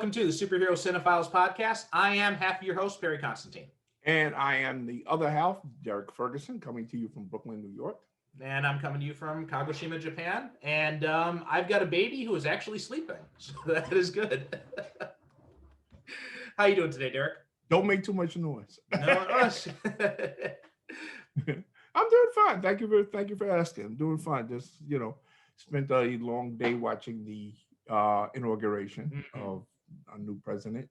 welcome to the Superhero Cinephiles podcast. I am half of your host, Perry Constantine. And I am the other half, Derek Ferguson, coming to you from Brooklyn, New York. And I'm coming to you from Kagoshima, Japan. And I've got a baby who is actually sleeping, so that is good. How you doing today, Derek? Don't make too much noise. No rush. I'm doing fine. Thank you for asking. I'm doing fine. Just spent a long day watching the inauguration of a new president,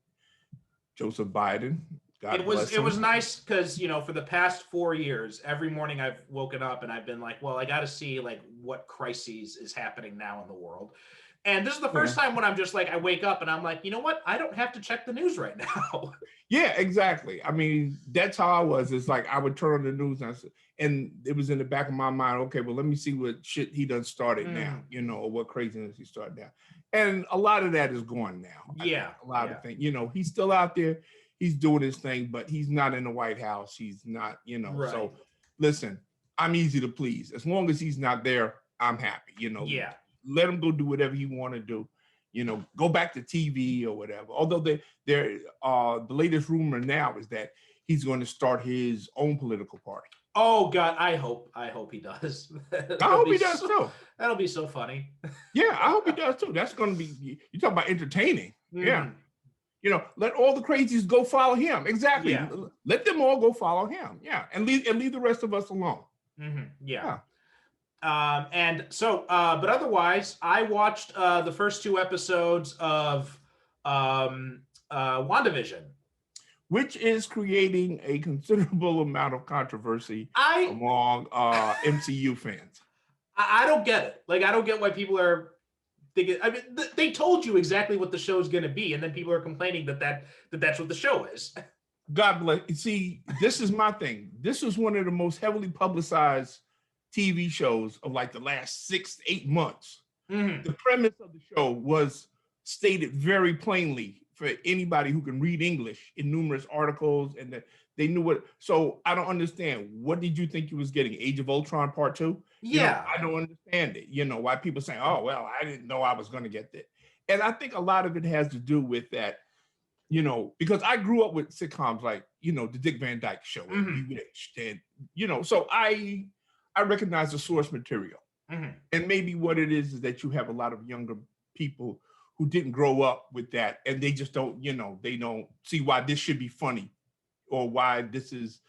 Joseph Biden. It was nice because for the past 4 years, every morning I've woken up and I've been like, well, I got to see like what crises is happening now in the world. And this is the first time when I'm just like, I wake up and I'm like, you know what? I don't have to check the news right now. Yeah, exactly. I mean, that's how I was. It's like I would turn on the news and it was in the back of my mind, okay, well, let me see what shit he done started now, or what craziness he started now. And a lot of that is gone now. Yeah. A lot of things, he's still out there. He's doing his thing, but he's not in the White House. He's not, Right. So listen, I'm easy to please. As long as he's not there, I'm happy, Yeah. Let him go do whatever he want to do, go back to TV or whatever. Although the latest rumor now is that he's going to start his own political party. Oh God, I hope he does. I hope he does too. That'll be so funny. Yeah, I hope he does too. That's going to be, you talk about entertaining. Yeah. Let all the crazies go follow him. Exactly. Yeah. Let them all go follow him. Yeah. And leave the rest of us alone. Yeah. And so, but otherwise, I watched the first 2 episodes of WandaVision, which is creating a considerable amount of controversy among MCU fans. I don't get it. Like, I don't get why people are thinking. I mean, they told you exactly what the show is going to be, and then people are complaining that's what the show is. God bless. See, this is my thing. This was one of the most heavily publicized TV shows of like the last 6-8 months. The premise of the show was stated very plainly for anybody who can read English in numerous articles, and that they knew what. So I don't understand. What did you think you was getting? Age of Ultron Part 2? Yeah, I don't understand it. Why people saying, "Oh, well, I didn't know I was going to get that," and I think a lot of it has to do with that. Because I grew up with sitcoms like the Dick Van Dyke Show, and Bewitched, and so I recognize the source material, and maybe what it is that you have a lot of younger people who didn't grow up with that, and they just don't, they don't see why this should be funny, or why this is,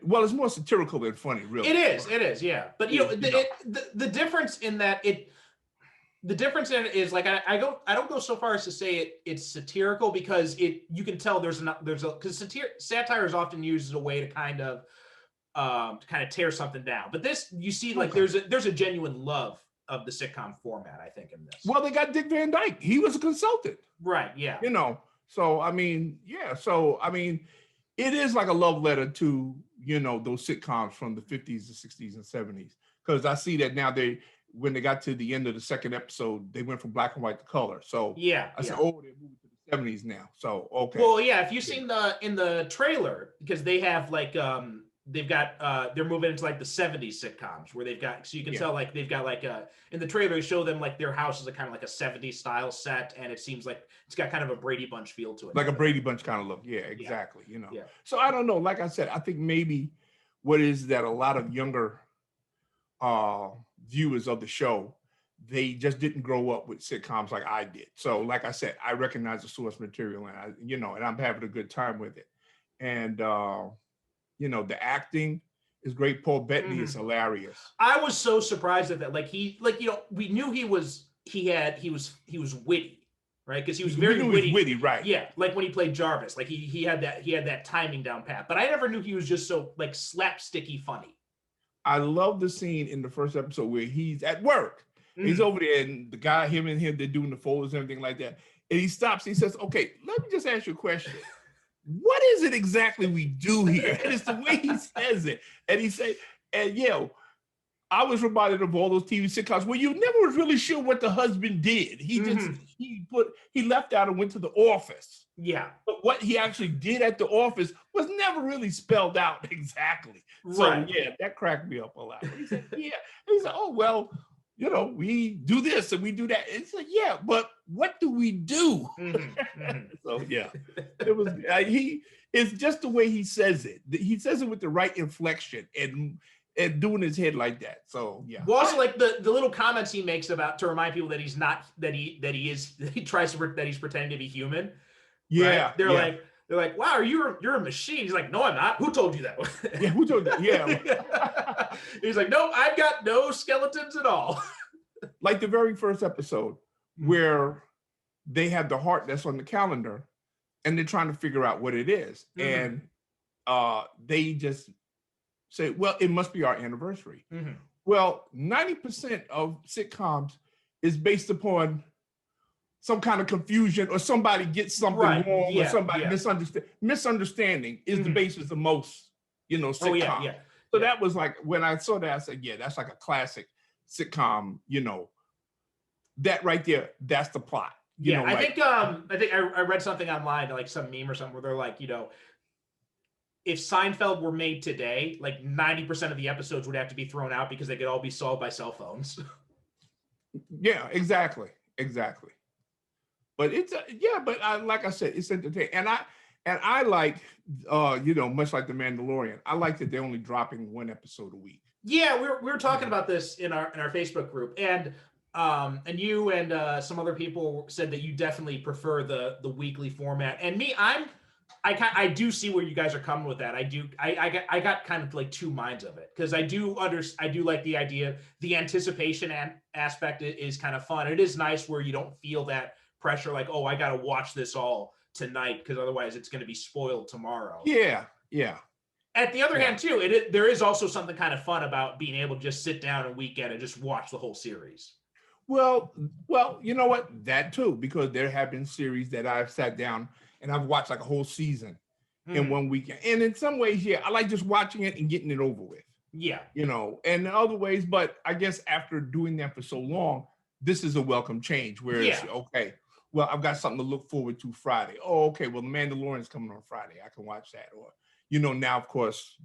well, it's more satirical than funny, really. It is, yeah. But the difference in that the difference in it is like I don't go so far as to say it's satirical, because you can tell because satire is often used as a way to kind of tear something down. But this, you see, like there's a genuine love of the sitcom format, I think, in this. Well, they got Dick Van Dyke. He was a consultant. Right, yeah. So I mean, yeah. So I mean, it is like a love letter to, those sitcoms from the 50s, the 60s, and 70s. Because I see that now when they got to the end of the second episode, they went from black and white to color. So yeah, I said, oh, they're moving to the 70s now. So okay. Well, yeah, if you've seen in the trailer, because they have like they've got they're moving into like the 70s sitcoms where they've got, so you can tell like they've got like in the trailer they show them like their house is a kind of like a 70s style set, and it seems like it's got kind of a Brady Bunch feel to it. Like a Brady Bunch kind of look. Yeah, exactly. Yeah. So I don't know. Like I said, I think maybe what is that a lot of younger viewers of the show, they just didn't grow up with sitcoms like I did. So like I said, I recognize the source material, and and I'm having a good time with it. And the acting is great. Paul Bettany is hilarious. I was so surprised at that. Like we knew he was witty, right? Because he was very witty, right? Yeah, like when he played Jarvis, like he had that timing down pat. But I never knew he was just so like slapsticky funny. I love the scene in the first episode where he's at work. He's over there, and the guy, him, they're doing the folders and everything like that. And he stops. He says, "Okay, let me just ask you a question. What is it exactly we do here?" And it's the way he says it. And he said, I was reminded of all those TV sitcoms where you never was really sure what the husband did. He just he left out and went to the office. Yeah. But what he actually did at the office was never really spelled out exactly. Right. So yeah, that cracked me up a lot. He said, "Oh well, you know, we do this and we do that. It's like, yeah, but what do we do? So yeah, it was it's just the way he says it. He says it with the right inflection and doing his head like that. So yeah. Well, also like the little comments he makes about to remind people that he's not that he's pretending to be human. Yeah. Right? They're like, wow, you're a machine. He's like, no, I'm not. Who told you that? Yeah, who told you? Yeah. He's like, no, I've got no skeletons at all. Like the very first episode where they have the heart that's on the calendar and they're trying to figure out what it is. And they just say, well, it must be our anniversary. Well, 90% of sitcoms is based upon some kind of confusion or somebody gets something wrong or somebody misunderstanding is the basis of most, you know, sitcoms. So that was like, when I saw that, I said, yeah, that's like a classic sitcom, you know, that right there, that's the plot. You know, I think I read something online, like some meme or something where they're like, you know, if Seinfeld were made today, like 90% of the episodes would have to be thrown out because they could all be solved by cell phones. Yeah, exactly. But it's but like I said, it's entertaining, and I like you know, much like the Mandalorian, I like that they're only dropping one episode a week. Yeah, we were talking about this in our Facebook group, and you and some other people said that you definitely prefer the weekly format, and me, I do see where you guys are coming with that. I got kind of like two minds of it, because I do like the idea, the anticipation aspect is kind of fun. It is nice where you don't feel that pressure, like, oh, I got to watch this all tonight because otherwise it's going to be spoiled tomorrow. Yeah. At the other hand, too, there is also something kind of fun about being able to just sit down a weekend and just watch the whole series. Well, you know what? That too, because there have been series that I've sat down and I've watched like a whole season in one weekend. And in some ways, I like just watching it and getting it over with. Yeah. You know, and in other ways, but I guess after doing that for so long, this is a welcome change where it's okay. Well, I've got something to look forward to Friday. Oh, okay. Well, The Mandalorian's coming on Friday. I can watch that. Or, you know, now, of course,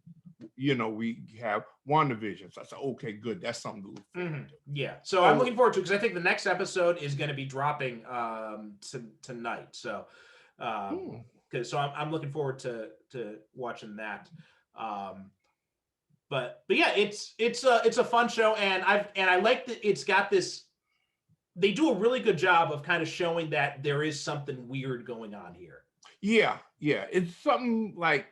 you know, we have WandaVision. So I said, okay, good. That's something to look forward to. Yeah. So I'm looking forward to it because I think the next episode is going to be dropping tonight. So, so I'm looking forward to watching that. But yeah, it's a fun show, and I like that it's got this. They do a really good job of kind of showing that there is something weird going on here. Yeah. It's something like,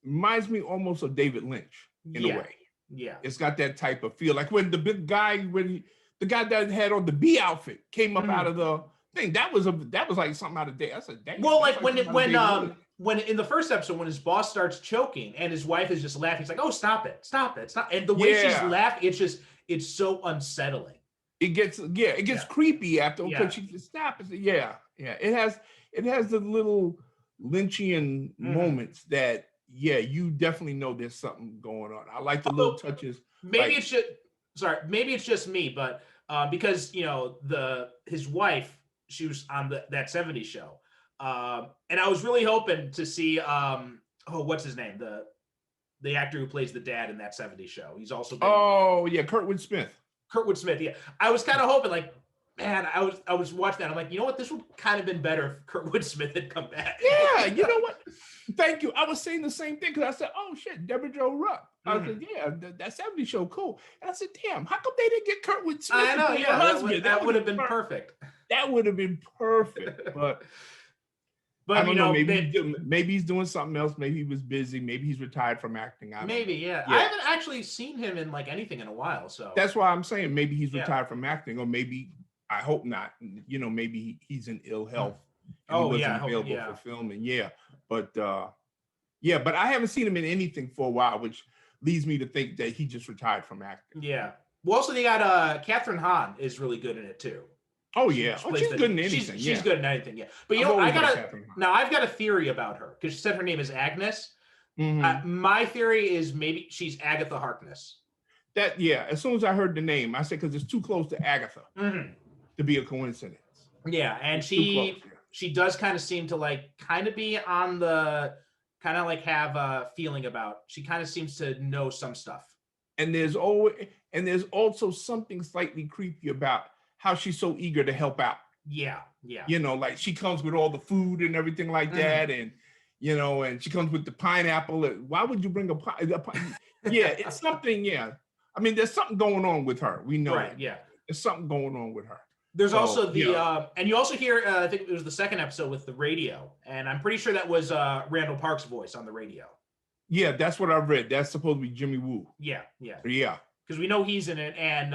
reminds me almost of David Lynch in a way. Yeah. It's got that type of feel. Like when the big guy, the guy that had on the bee outfit came up out of the thing, that was like something out of day. I said, dang. Well, like when in the first episode, when his boss starts choking and his wife is just laughing, he's like, oh, stop it. And the way she's laughing, it's so unsettling. It gets creepy after because she just stops. Yeah. It has the little Lynchian moments that you definitely know there's something going on. I like the little touches. Maybe it's just me, but because you know his wife, she was on that 70s show, and I was really hoping to see what's his name, the actor who plays the dad in that 70s show. He's also Kurtwood Smith. Yeah. I was kind of hoping, like, man, I was watching that. I'm like, you know what? This would kind of been better if Kurtwood Smith had come back. Yeah, you know what? Thank you. I was saying the same thing because I said, oh shit, Deborah Jo Rupp. I said, yeah, that 70s show, cool. And I said, damn, how come they didn't get Kurtwood Smith? I know, yeah, that would have been perfect. That would have been perfect, but I don't know. Maybe he's doing something else. Maybe he was busy. Maybe he's retired from acting. I haven't actually seen him in like anything in a while. So that's why I'm saying maybe he's retired from acting, or maybe, I hope not. You know, maybe he's in ill health. And he wasn't available for filming. But I haven't seen him in anything for a while, which leads me to think that he just retired from acting. Yeah. Well, also they got Catherine Hahn is really good in it too. Oh yeah, she's good in anything. She's good in anything. Yeah, but you know, I've got a theory about her because she said her name is Agnes. My theory is maybe she's Agatha Harkness. As soon as I heard the name, I said because it's too close to Agatha to be a coincidence. Yeah, and she does kind of seem to kind of be on the kind of like have a feeling about. She kind of seems to know some stuff. and there's also something slightly creepy about how she's so eager to help out. Yeah. Like she comes with all the food and everything like that, and and she comes with the pineapple. Why would you bring a pie? Yeah, it's something. Yeah, I mean, there's something going on with her. We know right. that. Yeah. There's something going on with her. There's also the and you also hear I think it was the second episode with the radio, and I'm pretty sure that was Randall Park's voice on the radio. Yeah, that's what I read. That's supposed to be Jimmy Woo. Yeah. Because we know he's in it, and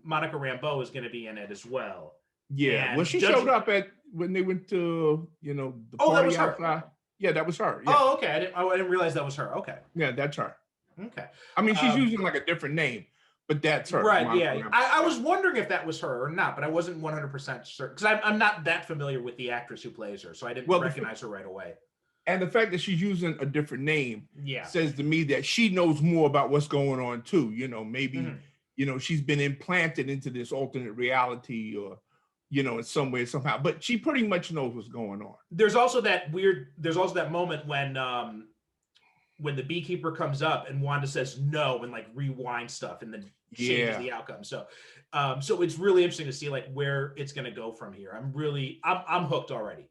Monica Rambeau is going to be in it as well. Yeah, and well, she showed up when they went to the party that was outside. her. Yeah, that was her. Yeah. Oh, okay. I didn't realize that was her. Okay. Yeah, that's her. Okay. I mean, she's using like a different name, but that's her. Right. Yeah. I was wondering if that was her or not, but I wasn't 100% certain because I'm not that familiar with the actress who plays her, so I didn't recognize her right away. And the fact that she's using a different name says to me that she knows more about what's going on too. Maybe she's been implanted into this alternate reality, or in some way somehow. But she pretty much knows what's going on. There's also that moment when the beekeeper comes up and Wanda says no and like rewind stuff and then changes the outcome. So it's really interesting to see like where it's going to go from here. I'm hooked already.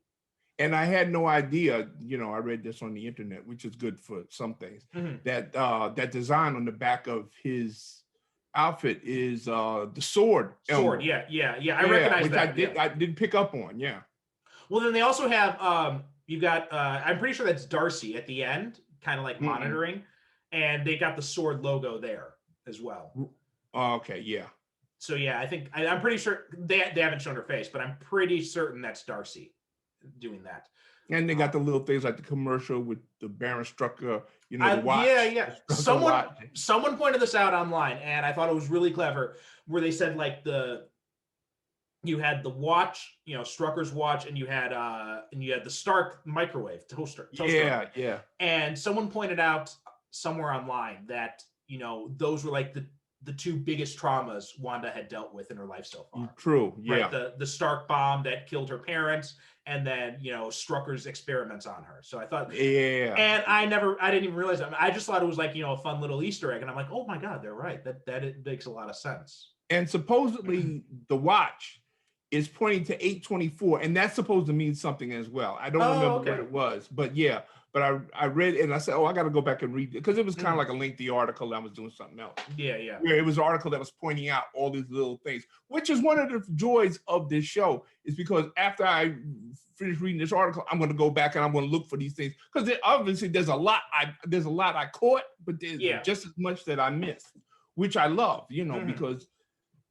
And I had no idea, I read this on the internet, which is good for some things, that that design on the back of his outfit is the sword. Sword, yeah. I recognize that. I did pick up on, yeah. Well, then they also have, you've got, I'm pretty sure that's Darcy at the end, kind of like monitoring, and they got the sword logo there as well. Okay, yeah. So yeah, I think, I'm pretty sure, they haven't shown her face, but I'm pretty certain that's Darcy doing that. And they got the little things like the commercial with the Baron Strucker, the watch. Yeah. Someone pointed this out online, and I thought it was really clever, where they said like you had the watch, Strucker's watch, and you had the Stark microwave toaster. Yeah. And someone pointed out somewhere online that those were like the two biggest traumas Wanda had dealt with in her life so far. True, yeah. Right? The Stark bomb that killed her parents, and then Strucker's experiments on her. So I thought, and I didn't even realize that. I just thought it was like a fun little Easter egg, and I'm like, oh my God, they're right. That it makes a lot of sense. And supposedly the watch is pointing to 8/24, and that's supposed to mean something as well. I don't remember what it was, but yeah. But I read it and I said, I got to go back and read it because it was kind of like a lengthy article. I was doing something else. Yeah. Where it was an article that was pointing out all these little things, which is one of the joys of this show, is because after I finish reading this article, I'm going to go back and I'm going to look for these things because obviously there's a lot I caught, but there's just as much that I missed, which I love, because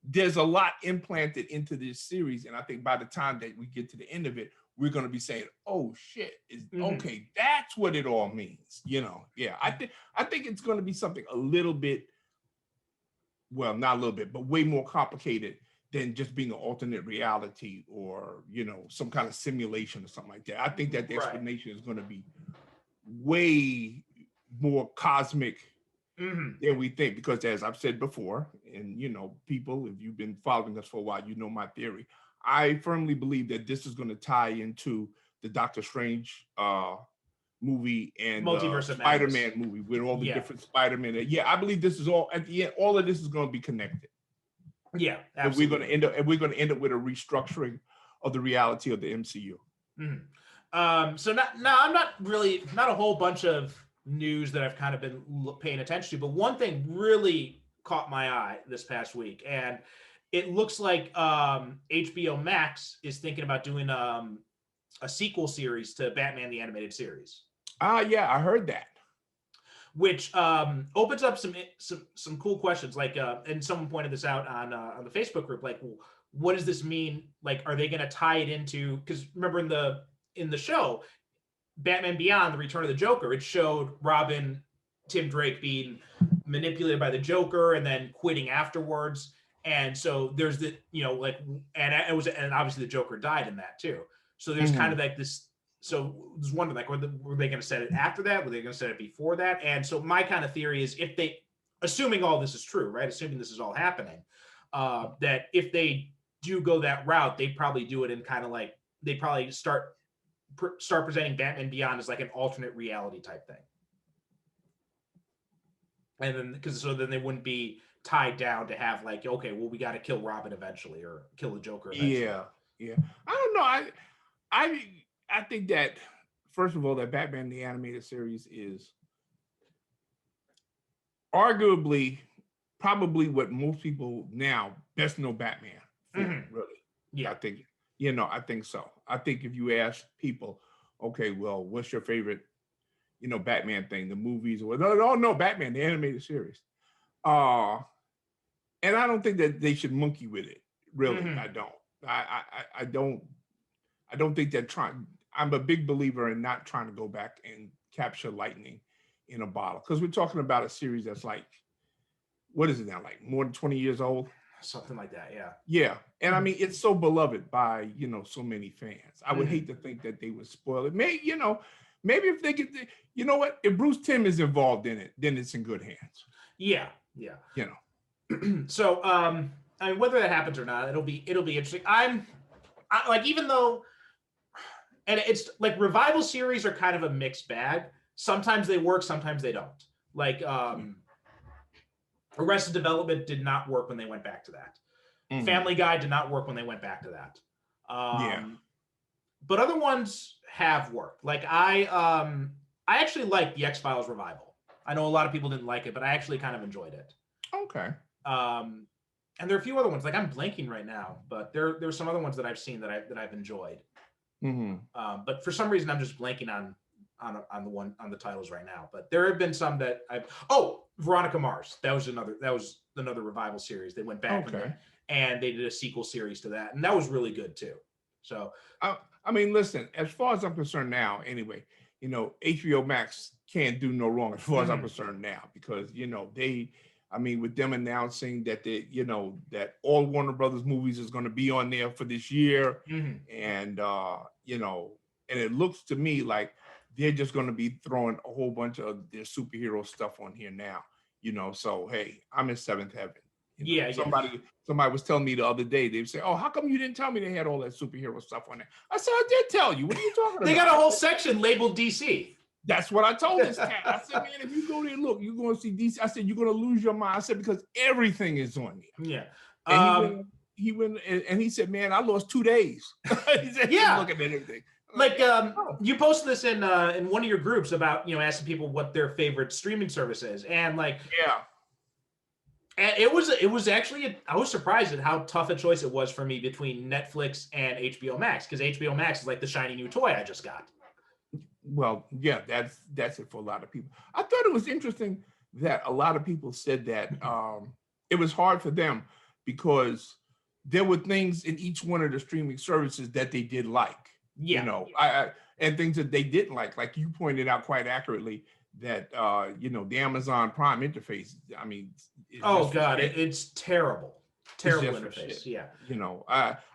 there's a lot implanted into this series, and I think by the time that we get to the end of it, we're going to be saying, oh shit, okay, that's what it all means. Yeah. I think it's going to be something a little bit, well, not a little bit, but way more complicated than just being an alternate reality or, some kind of simulation or something like that. I think that the explanation is going to be way more cosmic than we think, because as I've said before, and people, if you've been following us for a while, my theory. I firmly believe that this is going to tie into the Doctor Strange movie and Multiverse of Spider-Man movie with all the different Spider-Man. Yeah, I believe this is all at the end. All of this is going to be connected. Yeah, absolutely. And we're going to end up with a restructuring of the reality of the MCU. So I'm not a whole bunch of news that I've kind of been paying attention to, but one thing really caught my eye this past week, and it looks like HBO Max is thinking about doing a sequel series to Batman the Animated Series. Yeah, I heard that. Which opens up some cool questions. Like, and someone pointed this out on the Facebook group. Like, what does this mean? Like, are they going to tie it into? Because remember in the show, Batman Beyond: The Return of the Joker, it showed Robin, Tim Drake being manipulated by the Joker and then quitting afterwards. And so there's and obviously the Joker died in that too. So there's kind of like this. So I was wondering, like, were they going to set it after that? Were they going to set it before that? And so my kind of theory is, if they, assuming all this is true, right? Assuming this is all happening, that if they do go that route, they'd probably do it in kind of like, they probably start presenting Batman Beyond as like an alternate reality type thing. and then then they wouldn't be tied down to have like, okay, well, we got to kill Robin eventually or kill the Joker eventually. Yeah. I don't know. I think that, first of all, that Batman the Animated Series is arguably probably what most people now best know Batman for, really. Yeah. I think, I think so. I think if you ask people, okay, well, what's your favorite, Batman thing, the movies or no, Batman, the animated series. And I don't think that they should monkey with it. Really, I don't. I don't think they're trying. I'm a big believer in not trying to go back and capture lightning in a bottle, because we're talking about a series that's like, what is it now? Like more than 20 years old? Something like that, yeah. Yeah. And I mean, it's so beloved by, so many fans. I would hate to think that they would spoil it. Maybe if they get, what? If Bruce Timm is involved in it, then it's in good hands. Yeah. So, I mean, whether that happens or not, it'll be interesting. I like, even though, and it's like revival series are kind of a mixed bag. Sometimes they work, sometimes they don't. Like, Arrested Development did not work when they went back to that. Family Guy did not work when they went back to that. But other ones have worked. Like I actually like the X-Files revival. I know a lot of people didn't like it, but I actually kind of enjoyed it. Okay. And there are a few other ones. Like I'm blanking right now, but there's some other ones that I've seen that I've enjoyed. But for some reason, I'm just blanking on the titles right now. But there have been some that Veronica Mars. That was another revival series. They went back and they did a sequel series to that, and that was really good too. So I mean, listen, as far as I'm concerned now, anyway, HBO Max can't do no wrong as far as I'm concerned now, because with them announcing that that all Warner Brothers movies is going to be on there for this year, and and it looks to me like they're just going to be throwing a whole bunch of their superhero stuff on here now, so hey, I'm in seventh heaven. Somebody was telling me the other day, they would say, "Oh, how come you didn't tell me they had all that superhero stuff on there?" I said, "I did tell you. What are you talking about?" They got a whole section labeled DC. That's what I told this cat. I said, "Man, if you go there, look, you're going to see DC." I said, "You're going to lose your mind." I said, "Because everything is on there." Yeah. And he went and he said, "Man, I lost 2 days." He said, looking at everything. Like you posted this in one of your groups about asking people what their favorite streaming service is, and like and it was actually I was surprised at how tough a choice it was for me between Netflix and HBO Max, because HBO Max is like the shiny new toy I just got. Well, yeah, that's it for a lot of people. I thought it was interesting that a lot of people said that it was hard for them because there were things in each one of the streaming services that they did like. And things that they didn't like you pointed out quite accurately, that the Amazon Prime interface, I mean, it's terrible interface.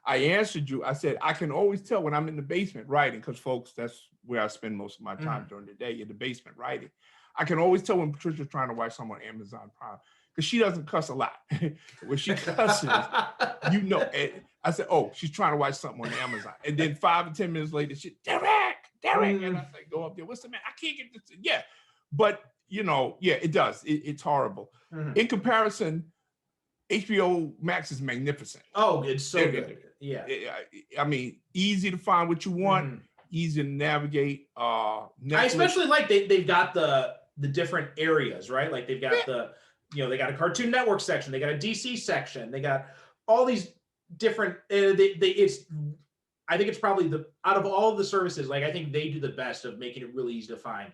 I answered you. I said I can always tell when I'm in the basement writing, because folks, that's where I spend most of my time during the day, in the basement writing. I can always tell when Patricia's trying to watch something on Amazon Prime, because she doesn't cuss a lot. When she cusses, I said, "Oh, she's trying to watch something on Amazon." And then 5 or 10 minutes later, Derek, and I say, "Go up there. What's the matter? I can't get this." Yeah, but it does. It's horrible. In comparison, HBO Max is magnificent. Oh, it's so good. Yeah. I mean, easy to find what you want, easy to navigate. I especially like they've got the different areas, right? Like they've got they got a Cartoon Network section, they got a DC section, they got all these different. I think it's probably out of all of the services, like I think they do the best of making it really easy to find.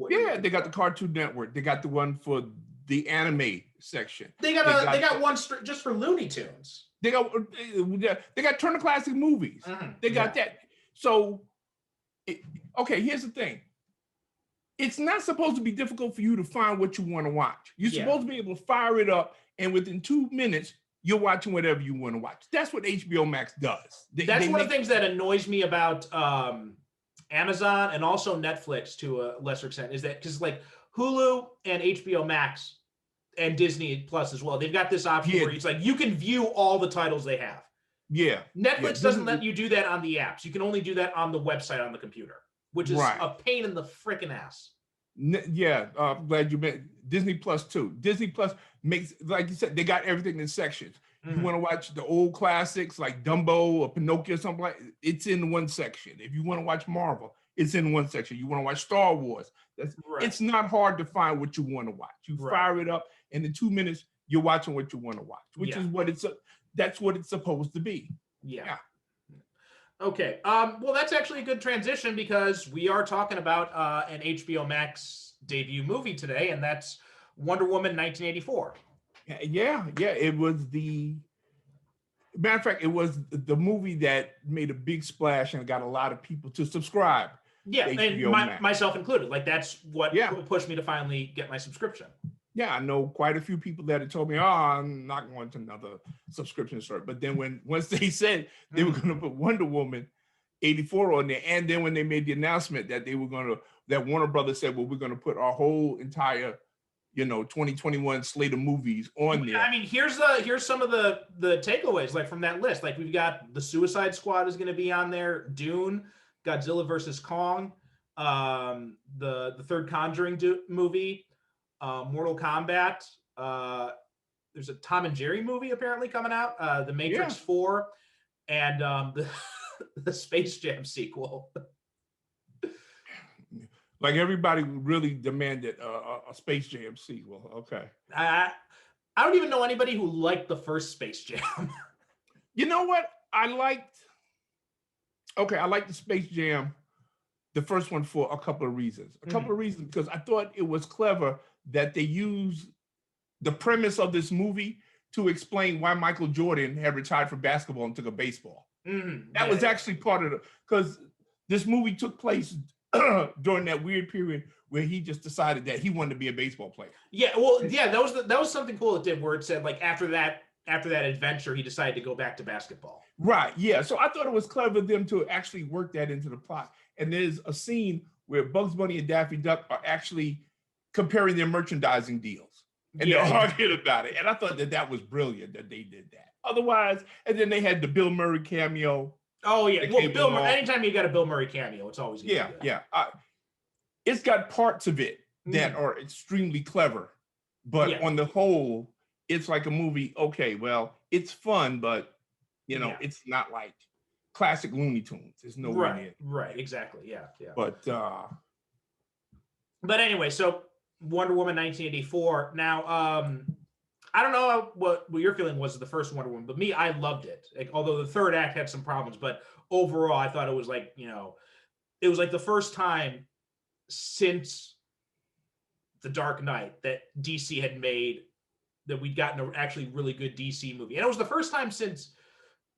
They got the Cartoon Network. They got the one for the anime section. They got one just for Looney Tunes. They got Turner Classic Movies. They got that. So, here's the thing. It's not supposed to be difficult for you to find what you want to watch. You're supposed to be able to fire it up, and within 2 minutes, you're watching whatever you want to watch. That's what HBO Max does. That's one of the things that annoys me about Amazon and also Netflix to a lesser extent, is that because like Hulu and HBO Max and Disney Plus as well, they've got this option where it's like you can view all the titles they have. Yeah. Netflix doesn't let you do that on the apps. You can only do that on the website on the computer, which is a pain in the freaking ass. Yeah, I'm glad you meant Disney Plus too. Disney Plus makes, like you said, they got everything in sections. You want to watch the old classics like Dumbo or Pinocchio or something like it's in one section. If you want to watch Marvel, it's in one section. You want to watch Star Wars, it's not hard to find what you want to watch. You fire it up, and in 2 minutes, you're watching what you want to watch, which is what that's what it's supposed to be. Yeah. Okay. Well, that's actually a good transition because we are talking about an HBO Max debut movie today, and that's Wonder Woman 1984. Yeah. It was the matter of fact, it was the movie that made a big splash and got a lot of people to subscribe. Yeah, and myself included. Like that's what pushed me to finally get my subscription. Yeah, I know quite a few people that had told me, "Oh, I'm not going to another subscription service." But then once they said they were going to put Wonder Woman 84 on there, and then when they made the announcement that they were going to, that Warner Brothers said, "Well, we're going to put our whole entire, 2021 slate of movies on there." I mean, here's some of the takeaways like from that list. Like we've got the Suicide Squad is going to be on there, Dune, Godzilla versus Kong, the third Conjuring movie. Mortal Kombat. There's a Tom and Jerry movie apparently coming out. The Matrix 4, and the Space Jam sequel. Like everybody really demanded a Space Jam sequel. Okay. I don't even know anybody who liked the first Space Jam. You know what? I liked the Space Jam, the first one, for a couple of reasons. Because I thought it was clever that they used the premise of this movie to explain why Michael Jordan had retired from basketball and took up baseball. That was actually part of because this movie took place during that weird period where he just decided that he wanted to be a baseball player. Yeah, well, yeah, that was something cool it did, where it said like after that adventure, he decided to go back to basketball. Right. Yeah. So I thought it was clever of them to actually work that into the plot. And there's a scene where Bugs Bunny and Daffy Duck are actually comparing their merchandising deals, and they're arguing about it. And I thought that was brilliant that they did that. Otherwise, and then they had the Bill Murray cameo. Oh yeah, well, Bill Murray. Anytime you got a Bill Murray cameo, it's always good. Yeah. It's got parts of it that are extremely clever, but on the whole, it's like a movie. Okay, well, it's fun, but it's not like classic Looney Tunes. There's no way. Right. Exactly. Yeah. But anyway, so Wonder Woman 1984. Now, I don't know what your feeling was of the first Wonder Woman, but me, I loved it. Like, although the third act had some problems, but overall, I thought it was like, it was like the first time since The Dark Knight that DC had made that we'd gotten an actually really good DC movie. And it was the first time since,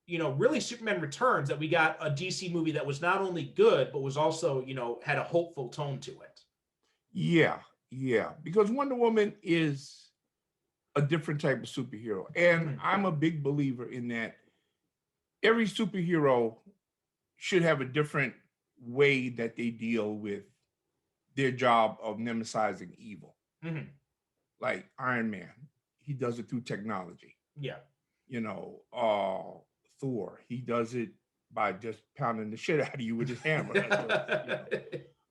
really Superman Returns that we got a DC movie that was not only good, but was also, had a hopeful tone to it. Yeah. Because Wonder Woman is a different type of superhero. And I'm a big believer in that every superhero should have a different way that they deal with their job of nemesizing evil. Like Iron Man, he does it through technology. Yeah. Thor, he does it by just pounding the shit out of you with his hammer.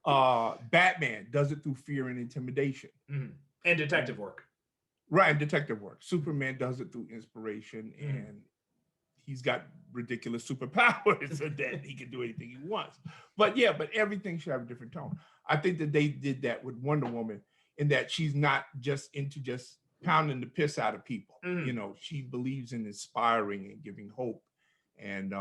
Batman does it through fear and intimidation. And detective work. Right, detective work. Superman does it through inspiration, and he's got ridiculous superpowers so that he can do anything he wants. But everything should have a different tone. I think that they did that with Wonder Woman in that she's not just into just pounding the piss out of people. She believes in inspiring and giving hope and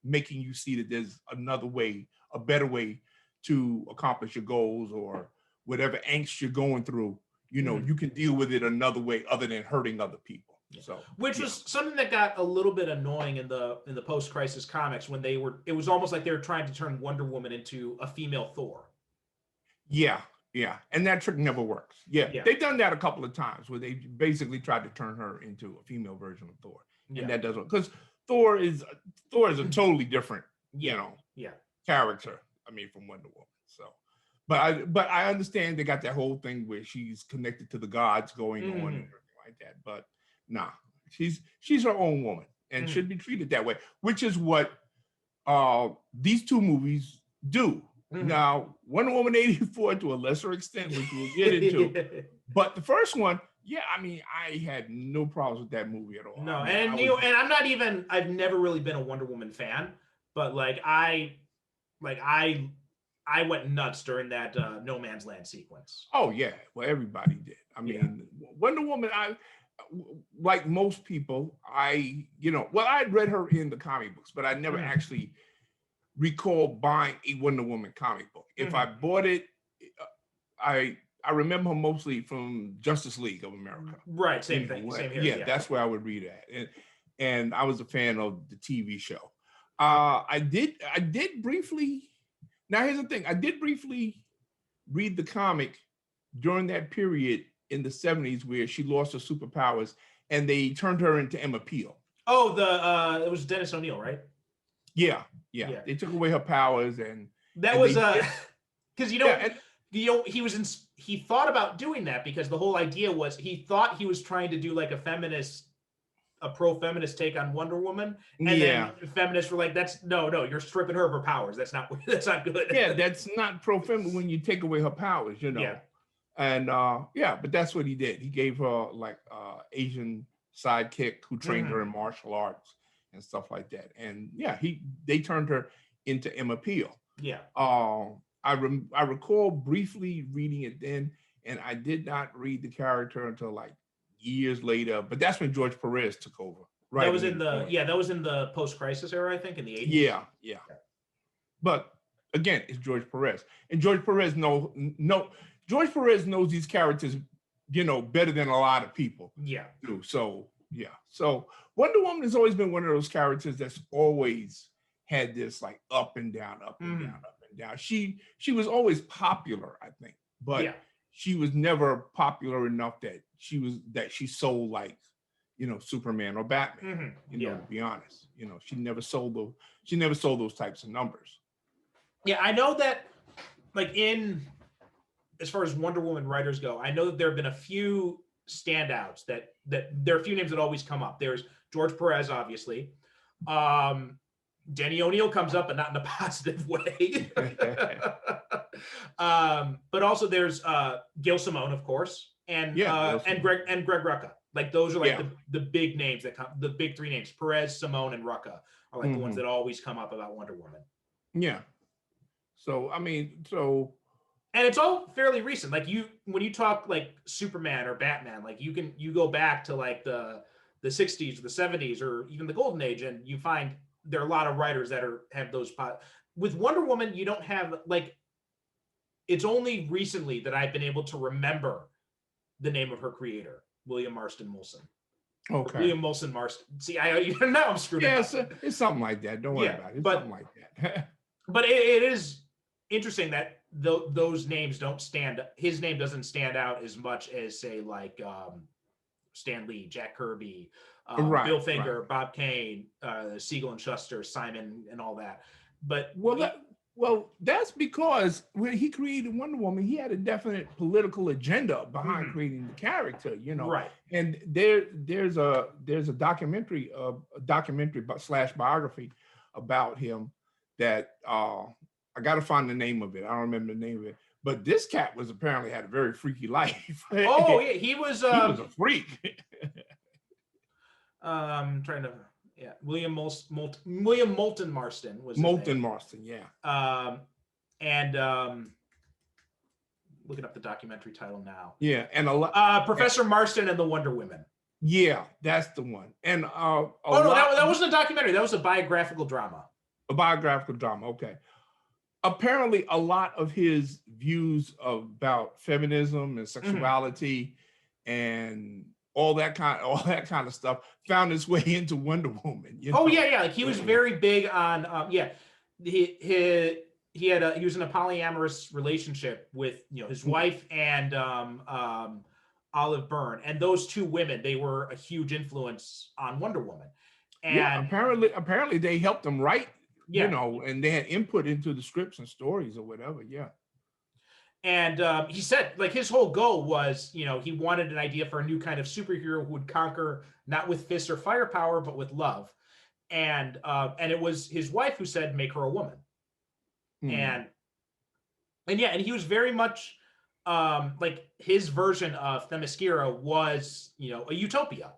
making you see that there's another way, a better way to accomplish your goals or whatever angst you're going through. You can deal with it another way other than hurting other people. So, which was something that got a little bit annoying in the post-crisis comics when it was almost like they were trying to turn Wonder Woman into a female Thor. Yeah. And that trick never works. They've done that a couple of times where they basically tried to turn her into a female version of Thor. And that doesn't, because Thor is a totally different, character. I mean, from Wonder Woman. So, but I understand they got that whole thing where she's connected to the gods going on and everything like that. But nah, she's her own woman and should be treated that way, which is what these two movies do. Now, Wonder Woman 84 to a lesser extent, which we'll get into. But the first one, yeah, I mean, I had no problems with that movie at all. No, I mean, and and I'm not even. I've never really been a Wonder Woman fan, but I went nuts during that No Man's Land sequence. Oh yeah, well everybody did. I mean, Wonder Woman. Like most people, I'd read her in the comic books, but I never actually recall buying a Wonder Woman comic book. If I bought it, I remember her mostly from Justice League of America. Right, same thing. Same here. Yeah, that's where I would read it. And I was a fan of the TV show. I did briefly. Now here's the thing: I did briefly read the comic during that period in the 70s where she lost her superpowers and they turned her into Emma Peel. Oh, it was Dennis O'Neil, right? Yeah. They took away her powers and that was because he thought about doing that because the whole idea was he thought he was trying to do like a pro-feminist take on Wonder Woman, and then feminists were like, "That's no, you're stripping her of her powers. That's not good." Yeah, that's not pro-feminist when you take away her powers, Yeah. And but that's what he did. He gave her like Asian sidekick who trained her in martial arts and stuff like that. And they turned her into Emma Peel. Yeah. I recall briefly reading it then, and I did not read the character until like years later. But that's when George Perez took over. Right. That was in the post-crisis era, I think, in the 80s. Yeah. But again, it's George Perez, and George Perez George Perez knows these characters, better than a lot of people. Yeah. Do. So Wonder Woman has always been one of those characters that's always had this like up and down, up and down, up and down. She was always popular, I think, but she was never popular enough that she sold like, Superman or Batman. To be honest, she never sold those types of numbers. Yeah, I know that, like as far as Wonder Woman writers go, I know that there have been a few standouts that there are a few names that always come up. There's George Perez, obviously. Denny O'Neil comes up, but not in a positive way. But also there's Gail Simone, of course, and Greg Rucka. Like those are like the big names that come. The big three names: Perez, Simone, and Rucka are like the ones that always come up about Wonder Woman. Yeah. So I mean, and it's all fairly recent. Like when you talk like Superman or Batman, like you go back to like the 60s or the 70s or even the Golden Age, and you find there are a lot of writers that have those. With Wonder Woman, you don't have like. It's only recently that I've been able to remember the name of her creator, William Marston Molson. Okay. William Molson Marston. See, now I'm screwed up. It's something like that. Don't worry about it. It's something like that. But it is interesting that those names don't stand. His name doesn't stand out as much as say like Stan Lee, Jack Kirby, Bill Finger, Bob Kane, Siegel and Shuster, Simon, and all that. But that's because when he created Wonder Woman, he had a definite political agenda behind creating the character, Right. And there's a documentary / biography about him that I got to find the name of it. I don't remember the name of it. But this cat was apparently had a very freaky life. Oh yeah, he was a freak. I'm trying to. Yeah, William Moulton Marston was Moulton Marston, yeah. And looking up the documentary title now. Yeah, and Professor Marston and the Wonder Women. Yeah, that's the one. And that wasn't a documentary. That was a biographical drama. A biographical drama. Okay. Apparently, a lot of his views about feminism and sexuality and all that kind of stuff found its way into Wonder Woman. Oh yeah. Like he was very big on he was in a polyamorous relationship with his wife and Olive Byrne, and those two women, they were a huge influence on Wonder Woman. And apparently they helped him write, and they had input into the scripts and stories or whatever. Yeah. And he said, like, his whole goal was, he wanted an idea for a new kind of superhero who would conquer not with fists or firepower, but with love. And it was his wife who said, make her a woman. And And yeah, and he was very much like his version of Themyscira was, a utopia.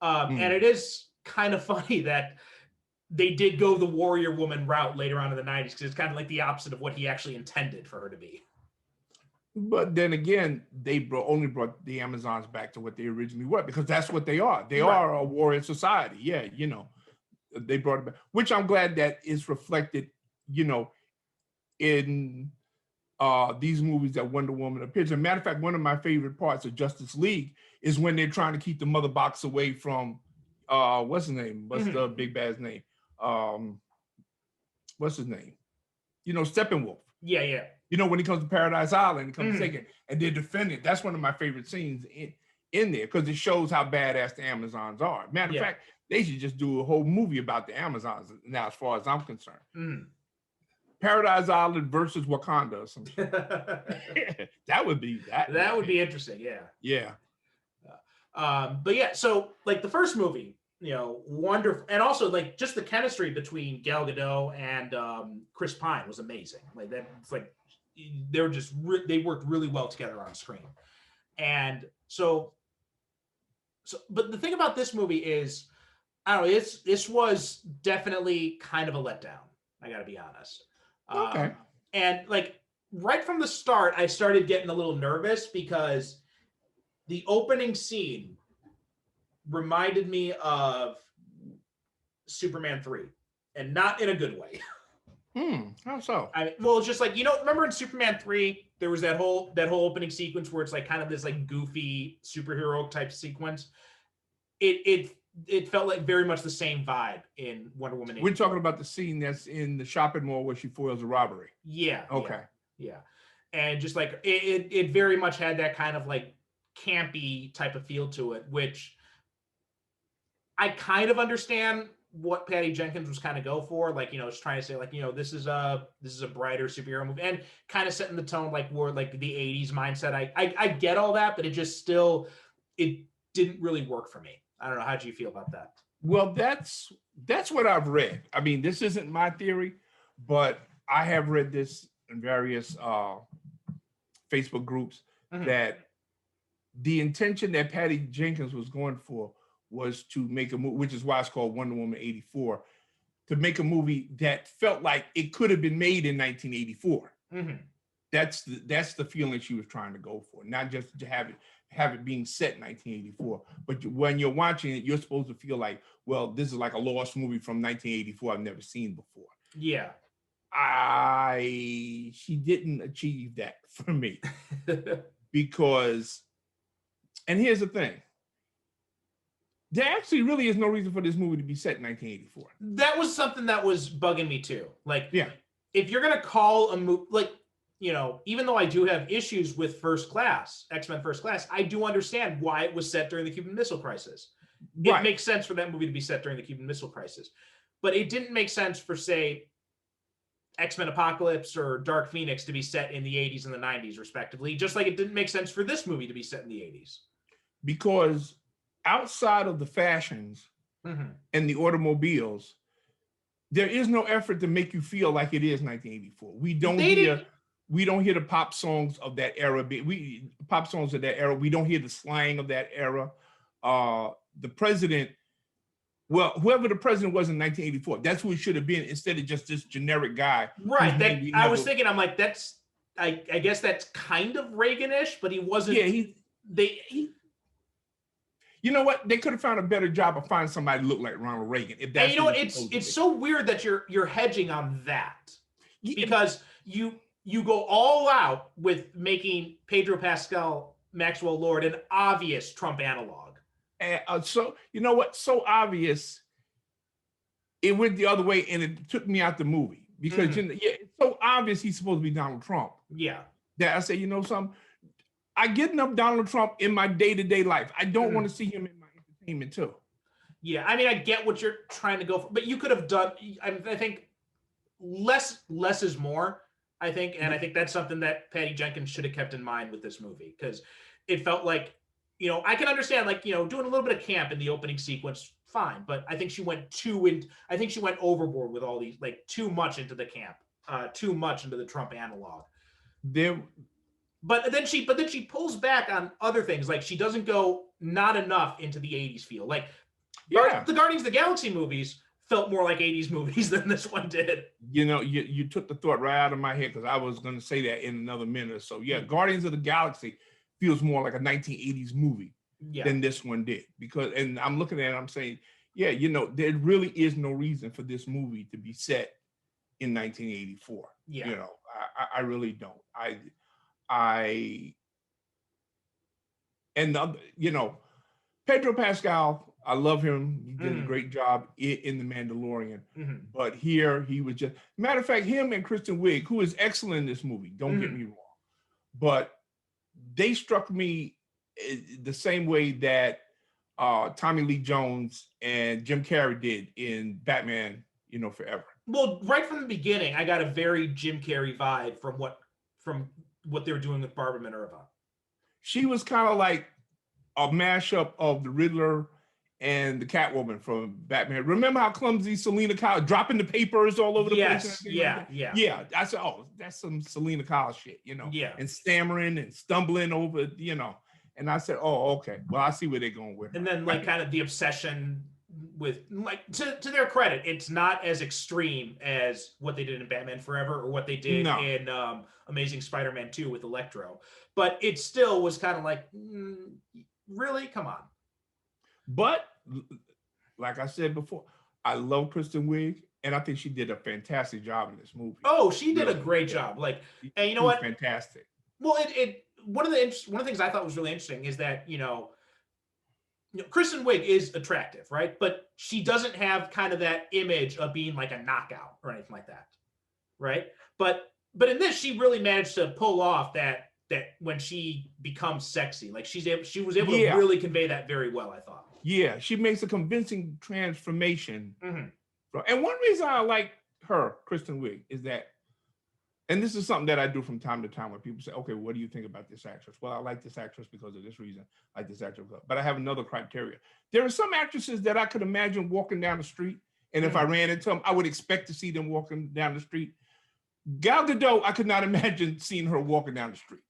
And it is kind of funny that they did go the warrior woman route later on in the 90s, because it's kind of like the opposite of what he actually intended for her to be. But then again, they only brought the Amazons back to what they originally were, because that's what they are. They are a warrior society. Yeah, they brought it back, which I'm glad that is reflected, in these movies that Wonder Woman appears. As a matter of fact, one of my favorite parts of Justice League is when they're trying to keep the mother box away from what's his name? What's the big bad's name? What's his name? Steppenwolf. Yeah. When he comes to Paradise Island, he comes second, and they're defending. That's one of my favorite scenes in there, because it shows how badass the Amazons are. Matter of fact, they should just do a whole movie about the Amazons now, as far as I'm concerned. Paradise Island versus Wakanda or something. That would be that. That would be interesting. Yeah. But yeah, so like the first movie, wonderful, and also like just the chemistry between Gal Gadot and Chris Pine was amazing. Like that, it's like they were just they worked really well together on screen. And so, but the thing about this movie is, I don't know, this was definitely kind of a letdown. I got to be honest. Okay. And like right from the start, I started getting a little nervous, because the opening scene reminded me of Superman 3, and not in a good way. How so? Well, it's just like, remember in Superman 3, there was that whole opening sequence where it's like kind of this like goofy superhero type sequence. It felt like very much the same vibe in Wonder Woman 84. We're talking about the scene that's in the shopping mall where she foils a robbery. Yeah. Okay. Yeah. And just like it very much had that kind of like campy type of feel to it, which I kind of understand what Patty Jenkins was kind of go for. Like, it's trying to say like, this is a brighter superhero movie, and kind of setting the tone like more like the 80s mindset. I get all that, but it just still, it didn't really work for me. I don't know. How do you feel about that? Well, that's what I've read. I mean, this isn't my theory, but I have read this in various Facebook groups, that the intention that Patty Jenkins was going for was to make a movie, which is why it's called Wonder Woman 84, to make a movie that felt like it could have been made in 1984. That's the feeling she was trying to go for, not just to have it being set in 1984. But when you're watching it, you're supposed to feel like, well, this is like a lost movie from 1984 I've never seen before. Yeah. She didn't achieve that for me. Because, and here's the thing, there actually really is no reason for this movie to be set in 1984. That was something that was bugging me too. Like, if you're gonna call a movie, like, even though I do have issues with X-Men First Class, I do understand why it was set during the Cuban Missile Crisis. It makes sense for that movie to be set during the Cuban Missile Crisis, but it didn't make sense for, say, X-Men Apocalypse or Dark Phoenix to be set in the 80s and the 90s, respectively, just like it didn't make sense for this movie to be set in the 80s. Because outside of the fashions and the automobiles, there is no effort to make you feel like it is 1984. We don't hear the pop songs of that era. We don't hear the slang of that era. The president, well, whoever the president was in 1984, that's who it should have been, instead of just this generic guy. Right. I was thinking, I'm like, I guess that's kind of Reagan-ish, but he wasn't. Yeah, you know what? They could have found a better job of finding somebody to look like Ronald Reagan. If that's, it's so weird that you're hedging on that, because you go all out with making Pedro Pascal, Maxwell Lord, an obvious Trump analog. So you know what? So obvious, it went the other way, and it took me out the movie, because it's so obvious he's supposed to be Donald Trump. Yeah. That I say, something. I get enough Donald Trump in my day-to-day life. I don't want to see him in my entertainment too. Yeah, I mean, I get what you're trying to go for, but you could have done. I think less is more. I think, and I think that's something that Patty Jenkins should have kept in mind with this movie, because it felt like, I can understand, like, doing a little bit of camp in the opening sequence, fine, but I think she went overboard with all these, like, too much into the camp, too much into the Trump analog. There, But then she pulls back on other things. Like she doesn't go not enough into the 80s feel. Like yeah. the Guardians of the Galaxy movies felt more like 80s movies than this one did. You took the thought right out of my head, because I was going to say that in another minute or so. Yeah, Guardians of the Galaxy feels more like a 1980s movie than this one did. And I'm looking at it, I'm saying, yeah, there really is no reason for this movie to be set in 1984. Yeah. I really don't. Pedro Pascal, I love him. He did a great job in The Mandalorian. But here he was just, matter of fact, him and Kristen Wiig, who is excellent in this movie, don't get me wrong, but they struck me the same way that Tommy Lee Jones and Jim Carrey did in Batman, Forever. Well, right from the beginning, I got a very Jim Carrey vibe from what they were doing with Barbara Minerva. She was kind of like a mashup of the Riddler and the Catwoman from Batman. Remember how clumsy Selena Kyle, dropping the papers all over the place? Yeah. I said, oh, that's some Selena Kyle shit, and stammering and stumbling over, And I said, oh, okay. Well, I see where they're going with it. And then kind of the obsession with, to their credit, it's not as extreme as what they did in Batman Forever or what they did in Amazing Spider-Man 2 with Electro. But it still was kind of like, really? Come on. But like I said before, I love Kristen Wiig, and I think she did a fantastic job in this movie. Oh, she did a great job. And you know what? Fantastic. Well, one of the things I thought was really interesting is that Kristen Wiig is attractive, right? But she doesn't have kind of that image of being like a knockout or anything like that, right? But in this, she really managed to pull off that when she becomes sexy, like she was able to really convey that very well, I thought. Yeah, she makes a convincing transformation. And one reason I like her, Kristen Wiig, is that, and this is something that I do from time to time when people say, okay, what do you think about this actress? Well, I like this actress because of this reason. I like this actress, but I have another criteria. There are some actresses that I could imagine walking down the street, and if I ran into them, I would expect to see them walking down the street. Gal Gadot, I could not imagine seeing her walking down the street.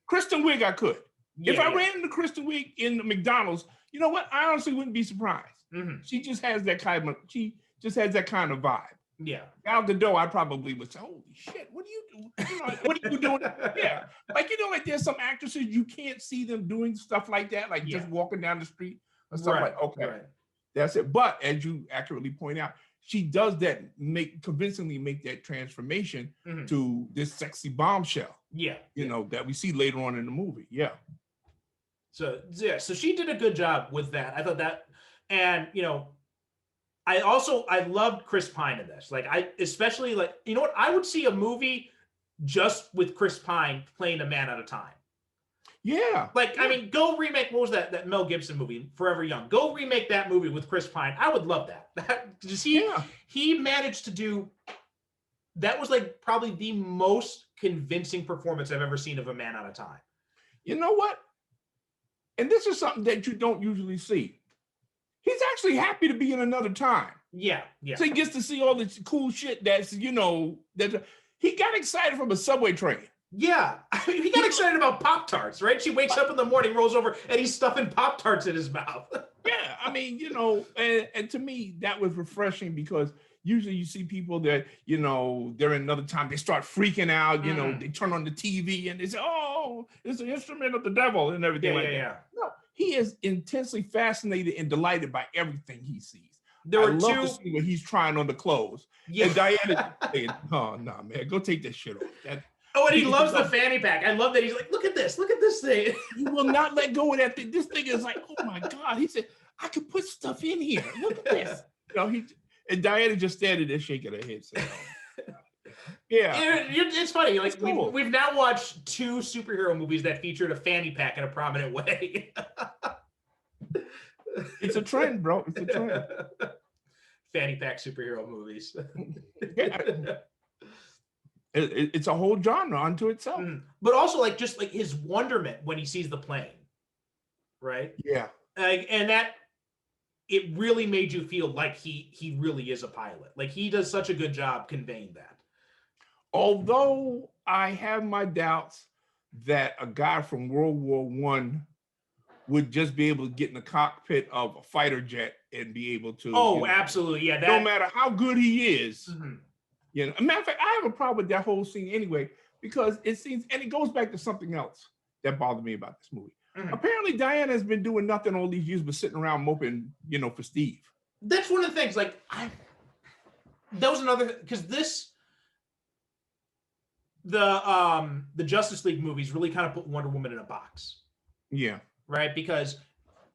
Kristen Wiig, I could. If I ran into Kristen Wiig in the McDonald's, you know what? I honestly wouldn't be surprised. She just has that kind of vibe. Yeah. Gal Gadot, I probably would say, holy shit, what are you doing? What are you doing? Yeah. Like there's some actresses, you can't see them doing stuff like that, just walking down the street or stuff that's it. But as you accurately point out, she does that, convincingly make that transformation to this sexy bombshell. That we see later on in the movie. Yeah. So she did a good job with that. I thought that, and I loved Chris Pine in this. Especially I would see a movie just with Chris Pine playing a man at a time. Yeah. I mean, go remake, what was that Mel Gibson movie, Forever Young? Go remake that movie with Chris Pine. I would love that. He managed to do, that was probably the most convincing performance I've ever seen of a man at a time. You know what? And this is something that you don't usually see. He's actually happy to be in another time. Yeah. So he gets to see all this cool shit that he got excited from a subway train. Yeah. He got excited about Pop-Tarts, right? She wakes up in the morning, rolls over, and he's stuffing Pop-Tarts in his mouth. Yeah. I mean, and to me, that was refreshing, because usually you see people that, they're in another time, they start freaking out, they turn on the TV and they say, oh, it's an instrument of the devil and everything that. No, he is intensely fascinated and delighted by everything he sees. I love to see when he's trying on the clothes. Yeah. And Diana saying, oh, no, man, go take that shit off. And he loves the fanny pack. I love that. He's like, look at this thing. He will not let go of that thing. This thing is like, oh my God. He said, I could put stuff in here. Look at this. And Diana just standing there shaking her head. Saying, oh. Yeah. It's funny. Cool. We've now watched 2 superhero movies that featured a fanny pack in a prominent way. It's a trend, bro. It's a trend. Fanny pack superhero movies. It's a whole genre unto itself. But also just his wonderment when he sees the plane. Right? Yeah. And that, it really made you feel like he really is a pilot. He does such a good job conveying that. Although I have my doubts that a guy from World War One would just be able to get in the cockpit of a fighter jet and be able to. Oh, absolutely, yeah. No matter how good he is, mm-hmm. a matter of fact, I have a problem with that whole scene anyway, because it seems, and it goes back to something else that bothered me about this movie. Mm-hmm. Apparently, Diana has been doing nothing all these years but sitting around moping, for Steve. That's one of the things. Like, that was another, because the Justice League movies really kind of put Wonder Woman in a box. Yeah. Right? Because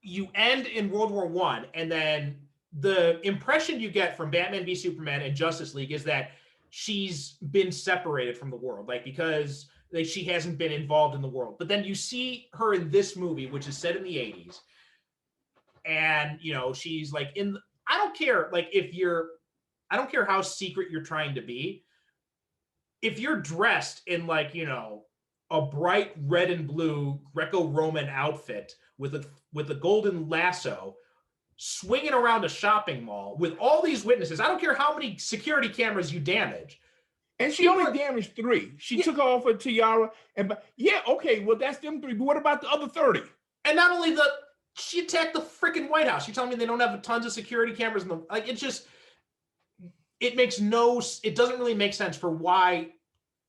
you end in World War I, and then the impression you get from Batman v Superman and Justice League is that she's been separated from the world, like, because she hasn't been involved in the world. But then you see her in this movie, which is set in the 80s, and she's like I don't care, like, I don't care how secret you're trying to be. If you're dressed in, like, a bright red and blue Greco-Roman outfit with a golden lasso, swinging around a shopping mall with all these witnesses, I don't care how many security cameras you damage. And she only damaged 3. She took off her tiara, okay, well, that's them 3. But what about the other 30? And not only she attacked the freaking White House. You're telling me they don't have tons of security cameras in the, like, it doesn't really make sense for why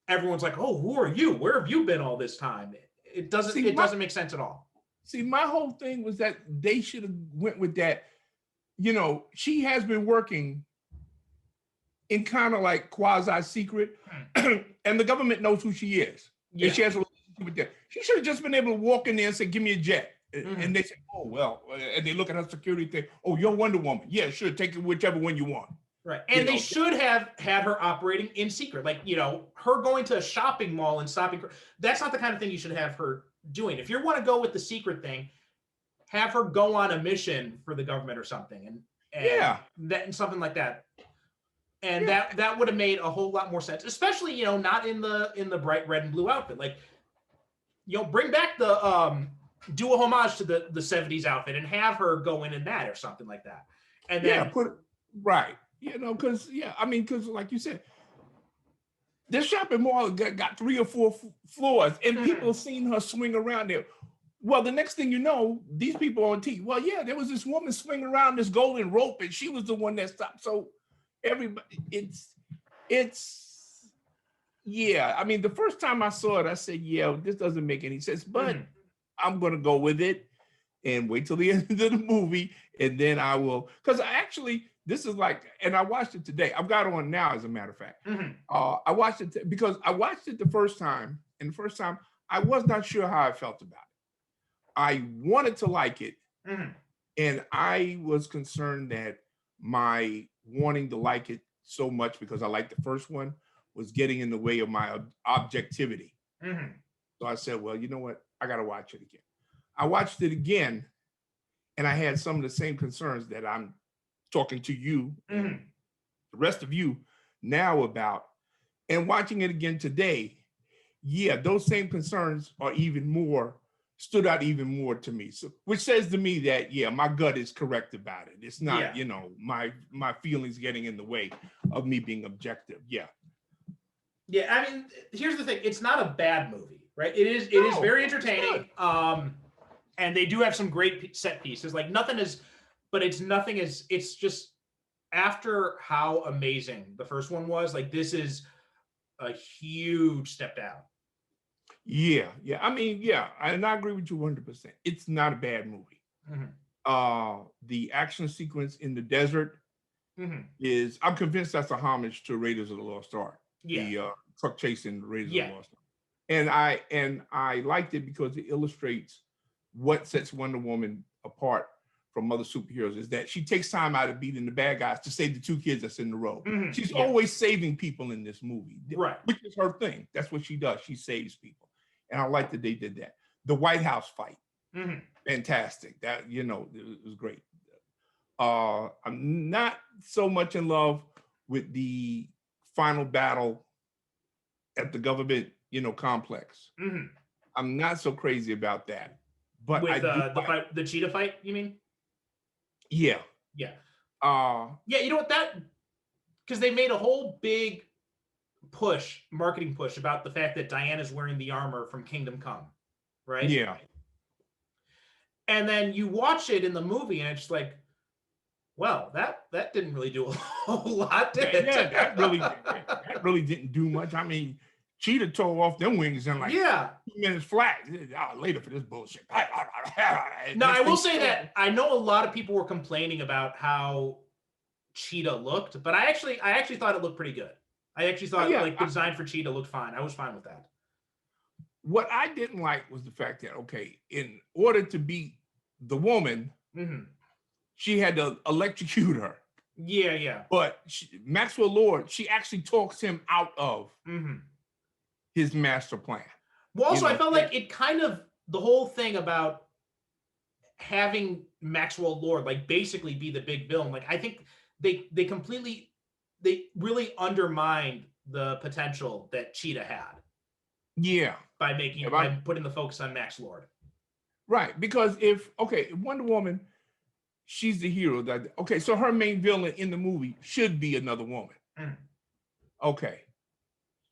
everyone's like, oh, who are you? Where have you been all this time? It doesn't make sense at all. See, my whole thing was that they should have went with that. She has been working in kind of like quasi-secret, and the government knows who she is. Yeah. And she has a relationship with them. She should have just been able to walk in there and say, give me a jet. And they say, oh, well, and they look at her security thing. Oh, you're Wonder Woman. Yeah, sure, take it whichever one you want. Right. And they should have had her operating in secret. Like, her going to a shopping mall and stopping, that's not the kind of thing you should have her doing. If you want to go with the secret thing, have her go on a mission for the government or something. And something like that. And that would have made a whole lot more sense, especially, not in the bright red and blue outfit. Like, bring back do a homage to the 70s outfit and have her go in that or something like that. And then right. Because like you said, this shopping mall got 3 or 4 floors, and people seen her swing around there. Well, the next thing you know, these people on TV, well, yeah, there was this woman swinging around this golden rope, and she was the one that stopped. So everybody, the first time I saw it, I said, yeah, this doesn't make any sense, but I'm going to go with it and wait till the end of the movie, and then I will, because this is like, and I watched it today. I've got it on now, as a matter of fact. I watched it because I watched it the first time, and the first time I was not sure how I felt about it. I wanted to like it, and I was concerned that my wanting to like it so much because I liked the first one was getting in the way of my objectivity. So I said, well, you know what? I got to watch it again. I watched it again, and I had some of the same concerns that I'm talking to you, the rest of you now about, and watching it again today, those same concerns are stood out even more to me. So, which says to me that, my gut is correct about it. It's not, my feelings getting in the way of me being objective. Yeah. I mean, here's the thing. It's not a bad movie, right? It is very entertaining. And they do have some great set pieces. Like, it's just, after how amazing the first one was, like, this is a huge step down. Yeah. And I agree with you 100%. It's not a bad movie. The action sequence in the desert is, I'm convinced that's a homage to Raiders of the Lost Ark. The truck chasing Raiders of the Lost Ark. And I liked it because it illustrates what sets Wonder Woman apart from other superheroes, is that she takes time out of beating the bad guys to save the 2 kids that's in the road. She's always saving people in this movie, right? Which is her thing. That's what she does. She saves people. And I like that they did that. The White House fight, fantastic. That, it was great. I'm not so much in love with the final battle at the government, complex. I'm not so crazy about that. But with the cheetah fight, you mean? Yeah. You know what, because they made a whole big marketing push about the fact that Diana's wearing the armor from Kingdom Come, right? Yeah. And then you watch it in the movie, and it's like, well, that didn't really do a whole lot, did it? Yeah, that really didn't do much. I mean, Cheetah tore off them wings in like 2 minutes flat. Later for this bullshit. No, I will say that I know a lot of people were complaining about how Cheetah looked, but I actually thought it looked pretty good. I actually thought the design for Cheetah looked fine. I was fine with that. What I didn't like was the fact that, okay, in order to be the woman, she had to electrocute her. Yeah. But Maxwell Lord, she actually talks him out of his master plan. Well, also, I felt like it kind of, the whole thing about having Maxwell Lord like basically be the big villain, like I think they really undermined the potential that Cheetah had. Yeah. By putting the focus on Max Lord. Right. Because if Wonder Woman, she's the hero. So her main villain in the movie should be another woman. Okay.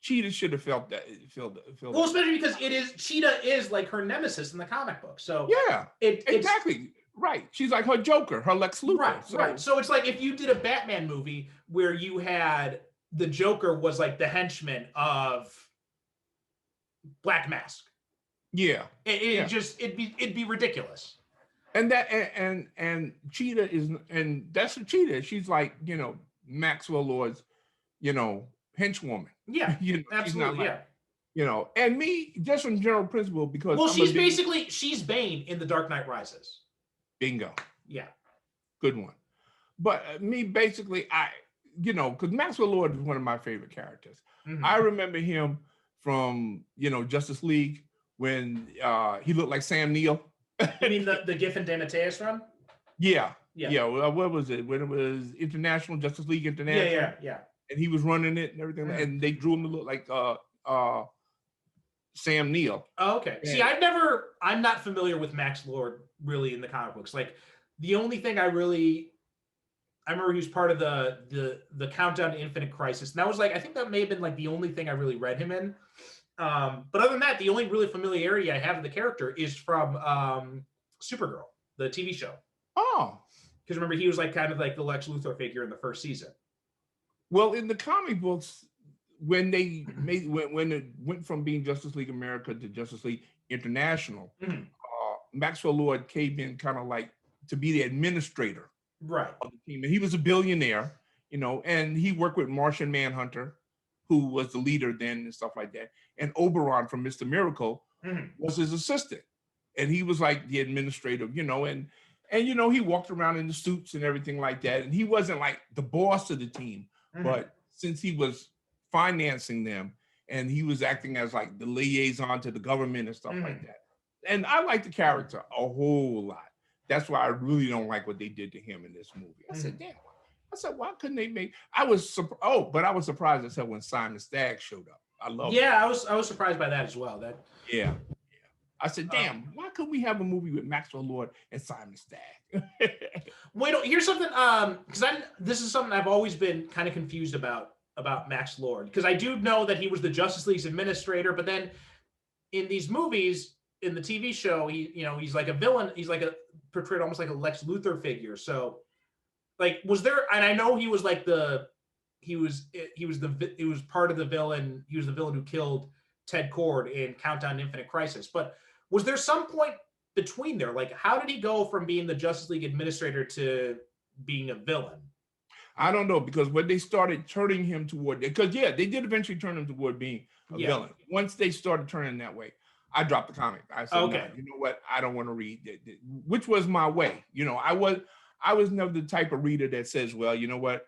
Cheetah should have felt that. Well, especially because Cheetah is like her nemesis in the comic book. So yeah, exactly. Right. She's like her Joker, her Lex Luthor. Right. So it's like if you did a Batman movie where you had the Joker was like the henchman of Black Mask. Yeah. It'd be ridiculous. And Cheetah is, and that's a Cheetah. She's like, Maxwell Lord's, henchwoman. Yeah. Absolutely. She's not like, and me, just on general principle, because she's Bane in The Dark Knight Rises. Bingo. Yeah. Good one. But me, basically, because Maxwell Lord is one of my favorite characters. I remember him from, Justice League when he looked like Sam Neill. You mean the Giffen DeMatteis run? Yeah. What was it? When it was International, Justice League International? Yeah. And he was running it and everything. And they drew him to look like Sam Neill. Oh, okay. See, I'm not familiar with Max Lord really in the comic books. Like the only thing I remember he was part of the Countdown to Infinite Crisis. And that was like, I think that may have been like the only thing I really read him in. But other than that, the only really familiarity I have of the character is from Supergirl, the TV show. Oh. Because remember, he was like kind of like the Lex Luthor figure in the first season. Well, in the comic books, when when it went from being Justice League America to Justice League International, Maxwell Lord came in kind of like to be the administrator of the team. And he was a billionaire, and he worked with Martian Manhunter, who was the leader then and stuff like that. And Oberon from Mr. Miracle was his assistant. And he was like the administrator, and he walked around in the suits and everything like that. And he wasn't like the boss of the team, but since he was financing them and he was acting as like the liaison to the government and stuff like that. And I like the character a whole lot. That's why I really don't like what they did to him in this movie. I said, damn. I said, why couldn't they make? I was surprised as hell when Simon Stagg showed up. I love it. Yeah, I was surprised by that as well. Yeah. I said, damn, why couldn't we have a movie with Maxwell Lord and Simon Stagg? Wait, here's something, because this is something I've always been kind of confused about Max Lord, because I do know that he was the Justice League's administrator, but then in these movies, in the TV show, he's like a villain. He's like portrayed almost like a Lex Luthor figure. So, like, was there? And I know he was like he was part of the villain. He was the villain who killed Ted Kord in Countdown to Infinite Crisis. But was there some point between there? Like, how did he go from being the Justice League administrator to being a villain? I don't know, because when they started turning him toward, because they did eventually turn him toward being a villain. Once they started turning that way, I dropped the comic. I said, no, you know what? I don't want to read it, which was my way. I was never the type of reader that says, well, you know what?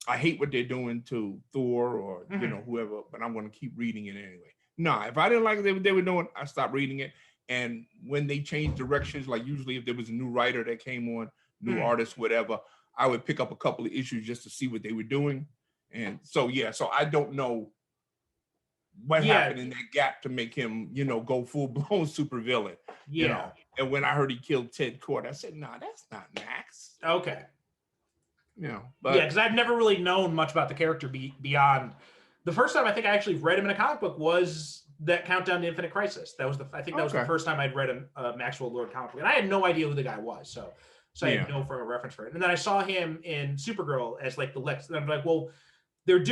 I hate what they're doing to Thor or, whoever, but I'm going to keep reading it anyway. No, if I didn't like what they were doing, I stopped reading it. And when they changed directions, like usually if there was a new writer that came on, new artist, whatever, I would pick up a couple of issues just to see what they were doing. And so I don't know what happened in that gap to make him, go full-blown super villain. And when I heard he killed Ted Kord, I said, nah, that's not Max. Okay. But because I've never really known much about the character beyond The first time I think I actually read him in a comic book was that Countdown to Infinite Crisis. That was I think that was the first time I'd read a Maxwell Lord comic book, and I had no idea who the guy was. So I had no frame of reference for it. And then I saw him in Supergirl as like the Lex. And I'm like, well, they're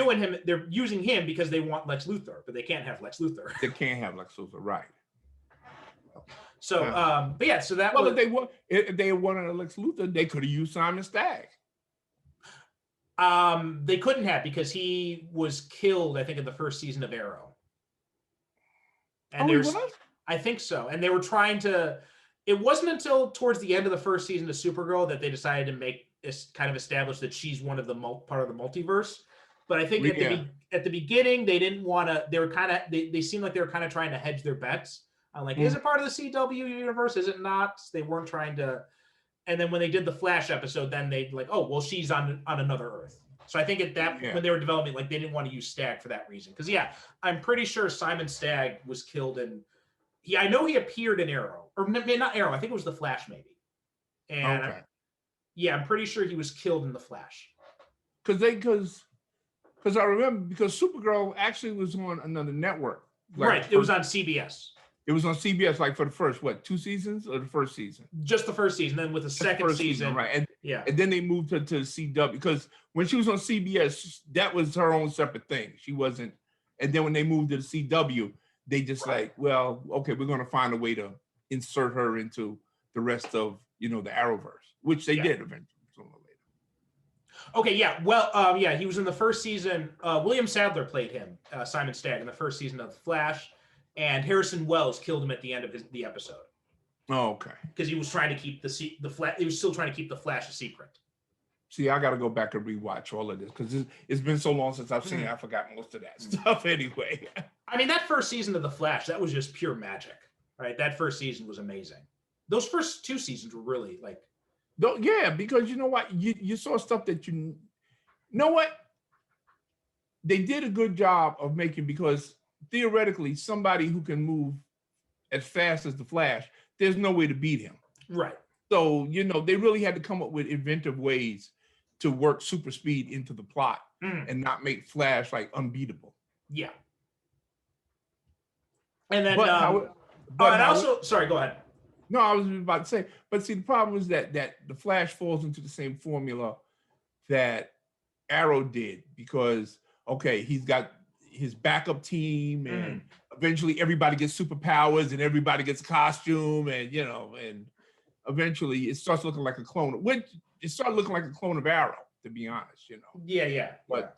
using him because they want Lex Luthor, but they can't have Lex Luthor. They can't have Lex Luthor, right? So, but yeah, so that well, if they wanted a Lex Luthor, they could have used Simon Stagg. They couldn't have because he was killed, I think, in the first season of Arrow. And I think so. And they were trying to. It wasn't until towards the end of the first season of Supergirl that they decided to make this kind of establish that she's one of the part of the multiverse. But I think at the beginning they didn't want to. They were kind of they seemed like they were kind of trying to hedge their bets. I'm like, is it part of the CW universe? Is it not? They weren't trying to. And then when they did the Flash episode, then they like, oh well, she's on another Earth. So I think at that when they were developing, like they didn't want to use Stagg for that reason. Because I'm pretty sure Simon Stagg was killed in. I know he appeared in Arrow, or not Arrow. I think it was the Flash, maybe. And I'm pretty sure he was killed in the Flash. Because I remember because Supergirl actually was on another network. Right, it was on CBS. It was on CBS like for the first 2 seasons or the first season? Just the first season. Then with the second season, right? And then they moved her to CW because when she was on CBS, that was her own separate thing. She wasn't. And then when they moved to the CW, they just like, well, okay, we're going to find a way to insert her into the rest of the Arrowverse, which they did eventually. Okay, yeah. Well, he was in the first season. William Sadler played him, Simon Stagg, in the first season of The Flash, and Harrison Wells killed him at the end of the episode. Oh, okay. Because he was trying to keep the Flash. He was still trying to keep the Flash a secret. See, I got to go back and rewatch all of this because it's been so long since I've seen it. I forgot most of that stuff anyway. I mean, that first season of The Flash, that was just pure magic, right? That first season was amazing. Those first 2 seasons were really like. Yeah, because you know what? You saw stuff that you know what? They did a good job of making, because theoretically, somebody who can move as fast as the Flash, there's no way to beat him. Right. So, they really had to come up with inventive ways to work super speed into the plot and not make Flash like unbeatable. Yeah. And then, sorry, go ahead. No, I was about to say, but see, the problem is that the Flash falls into the same formula that Arrow did, because he's got his backup team, and eventually everybody gets superpowers and everybody gets costume, and and eventually it starts looking like a clone. It started looking like a clone of Arrow, to be honest. Yeah. But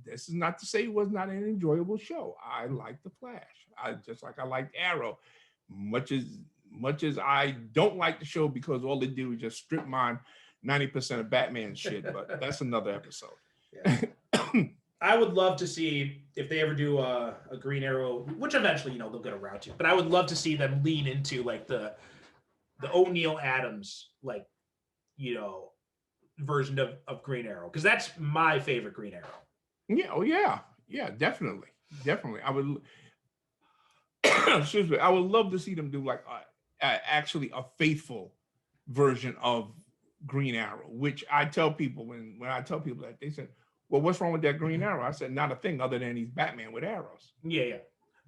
this is not to say it was not an enjoyable show. I liked the Flash. I liked Arrow. Much as I don't like the show because all they do is just strip mine 90% of Batman shit, but that's another episode. Yeah. I would love to see if they ever do a Green Arrow, which eventually they'll get around to. But I would love to see them lean into like the O'Neil Adams version of Green Arrow, because that's my favorite Green Arrow. Yeah, definitely. I would. Excuse me. I would love to see them do like actually a faithful version of Green Arrow, which I tell people when I tell people that, they said, well, what's wrong with that Green Arrow? I said, not a thing other than he's Batman with arrows. Yeah.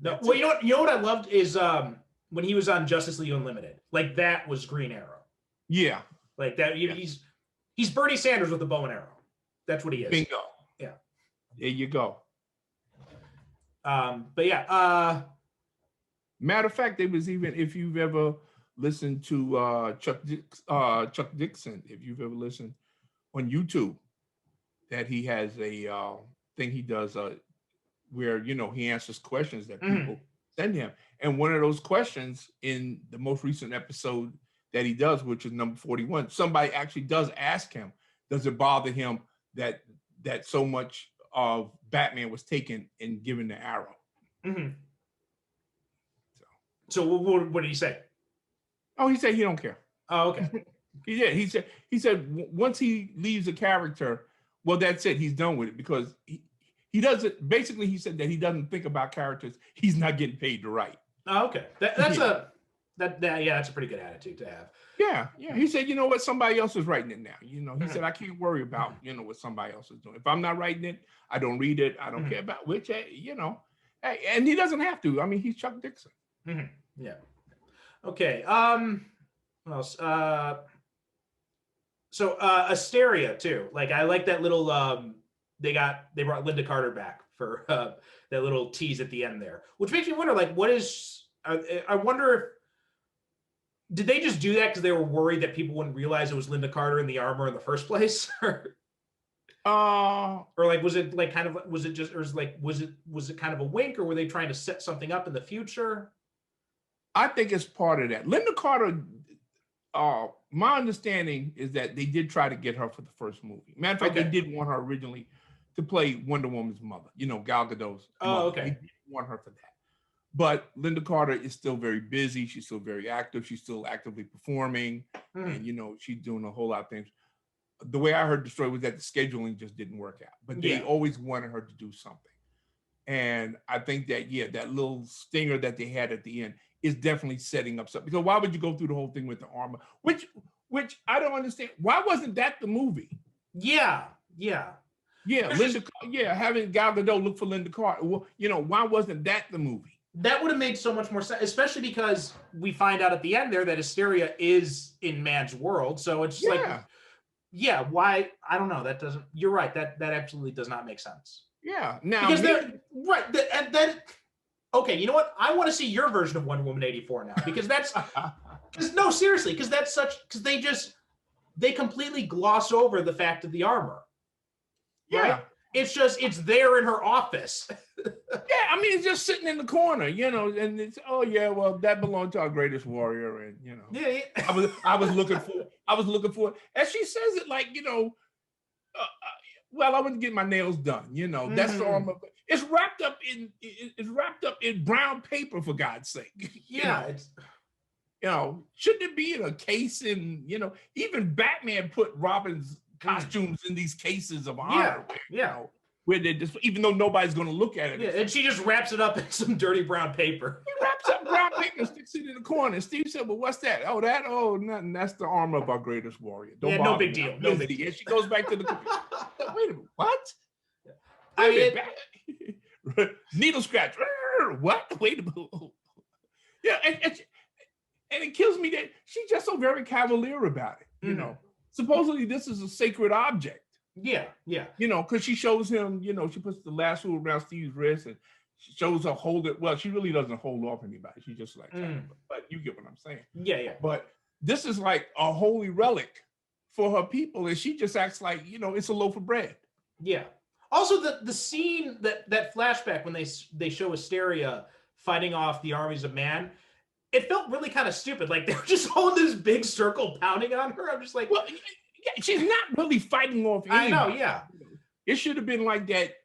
No, well, you know what I loved is when he was on Justice League Unlimited, like that was Green Arrow. Yeah. Like that. He's Bernie Sanders with a bow and arrow. That's what he is. Bingo. Yeah. There you go. But yeah. Matter of fact, there was even, if you've ever listened to Chuck Dixon, if you've ever listened on YouTube, that he has a thing he does where he answers questions that people send him, and one of those questions in the most recent episode that he does, which is number 41, somebody actually does ask him, does it bother him that so much of Batman was taken and given to Arrow? Mm-hmm. So what did he say? Oh, he said he don't care. Oh, okay. He said once he leaves a character, well, that's it. He's done with it, because he doesn't. Basically, he said that he doesn't think about characters he's not getting paid to write. Oh, okay. That's That's a pretty good attitude to have. Yeah. He said, you know what, somebody else is writing it now. He said, I can't worry about, what somebody else is doing. If I'm not writing it, I don't read it. I don't care about which, hey, and he doesn't have to. I mean, he's Chuck Dixon. Yeah. Okay. What else? So Asteria too. Like I like that little they brought Linda Carter back for that little tease at the end there, which makes me wonder, like, what is I wonder if did they just do that because they were worried that people wouldn't realize it was Linda Carter in the armor in the first place? Or like was it like kind of was it just or was it kind of a wink, or were they trying to set something up in the future? I think it's part of that. Linda Carter, my understanding is that they did try to get her for the first movie. Matter of fact, they did want her originally to play Wonder Woman's mother, Gal Gadot's mother. Okay. They didn't want her for that. But Linda Carter is still very busy. She's still very active. She's still actively performing. And, she's doing a whole lot of things. The way I heard the story was that the scheduling just didn't work out. But they always wanted her to do something. And I think that, that little stinger that they had at the end is definitely setting up something. Because why would you go through the whole thing with the armor? Which I don't understand. Why wasn't that the movie? Yeah. Having Gal Gadot look for Linda Carter. Well, why wasn't that the movie? That would have made so much more sense, especially because we find out at the end there that Asteria is in Man's world. So it's just why? I don't know. That doesn't. You're right. That absolutely does not make sense. Yeah. Now because they're right. And then okay, you know what? I want to see your version of Wonder Woman 84 now, because that's no, seriously, because they completely gloss over the fact of the armor. Yeah. Right? It's there in her office. I mean, it's just sitting in the corner, and it's that belonged to our greatest warrior, and I was looking for it. And she says it like, I want to get my nails done, that's the armor. It's wrapped up in brown paper, for God's sake. Shouldn't it be in a case? In even Batman put Robin's costumes in these cases of honor. Where they just, even though nobody's going to look at it. Yeah, and she just wraps it up in some dirty brown paper. He wraps up brown paper and sticks it in the corner. And Steve said, well, what's that? Oh, nothing. That's the armor of our greatest warrior. No big deal. No big deal. And she goes back to the computer. Wait a minute, what? Needle scratch. What? Wait a minute. Yeah, and it kills me that she's just so very cavalier about it, Supposedly this is a sacred object. Yeah. Because she shows him, she puts the lasso around Steve's wrist and she shows her hold it. Well, she really doesn't hold off anybody. She just like, but you get what I'm saying. Yeah. But this is like a holy relic for her people. And she just acts like, it's a loaf of bread. Yeah. Also, the scene, that flashback when they show Asteria fighting off the armies of man, it felt really kind of stupid. Like they were just holding this big circle pounding on her. I'm just like, well, she's not really fighting off anybody. I know, yeah. It should have been like that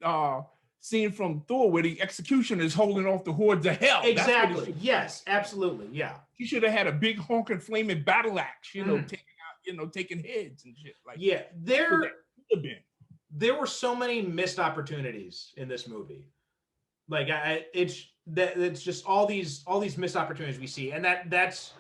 scene from Thor where the executioner is holding off the hordes of hell. Exactly. Yes, absolutely. Yeah. He should have had a big honking flaming battle axe, taking heads and shit. Like there were so many missed opportunities in this movie. Like it's just all these missed opportunities we see, and that's.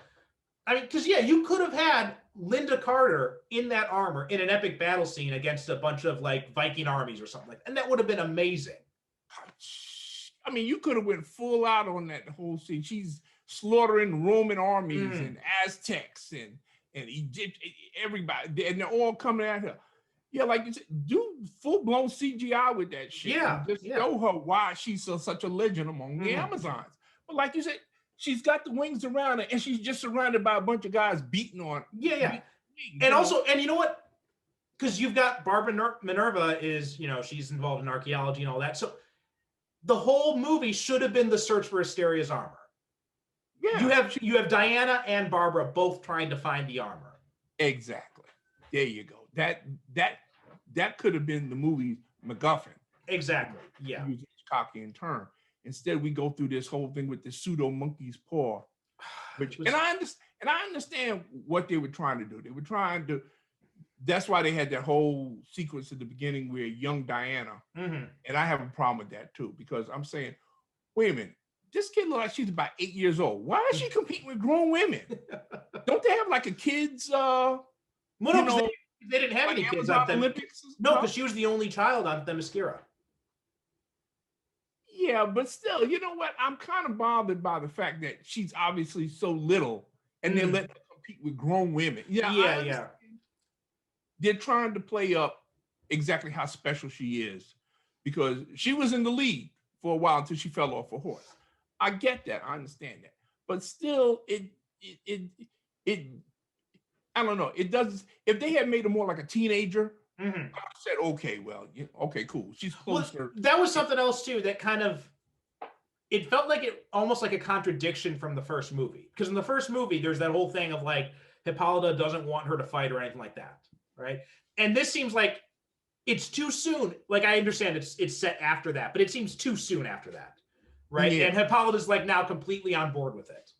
I mean, because you could have had Linda Carter in that armor in an epic battle scene against a bunch of like Viking armies or something like that, and that would have been amazing. I mean, you could have went full out on that whole scene. She's slaughtering Roman armies and Aztecs and Egypt, everybody, and they're all coming at her. Yeah, like you said, do full-blown CGI with that shit. Yeah, just show her why she's such a legend among the Amazons. But like you said, she's got the wings around her, and she's just surrounded by a bunch of guys beating on. And also, and you know what? Because you've got Barbara Minerva is, she's involved in archaeology and all that. So the whole movie should have been the search for Asteria's armor. Yeah. You have Diana and Barbara both trying to find the armor. Exactly. There you go. That could have been the movie MacGuffin. Exactly. Yeah. Use Hitchcockian term. Instead, we go through this whole thing with the pseudo monkey's paw, and I understand what they were trying to do. They were trying to. That's why they had that whole sequence at the beginning where young Diana, and I have a problem with that too, because I'm saying, wait a minute, this kid looks like she's about 8 years old. Why is she competing with grown women? Don't they have like a kids, Well, no, they didn't have like any kids Amazon on them. Olympics? No, because she was the only child on Themyscira. Yeah, but still, you know what? I'm kind of bothered by the fact that she's obviously so little and they let her compete with grown women. Yeah. They're trying to play up exactly how special she is because she was in the lead for a while until she fell off a horse. I get that. I understand that. But still, it I don't know. It does. If they had made her more like a teenager, I said, okay, well, okay, cool. She's closer. Well, that was something else too that kind of, it felt like it almost like a contradiction from the first movie. Because in the first movie, there's that whole thing of like Hippolyta doesn't want her to fight or anything like that, right? And this seems like it's too soon. Like I understand it's set after that, but it seems too soon after that, right? Yeah. And Hippolyta's like now completely on board with it.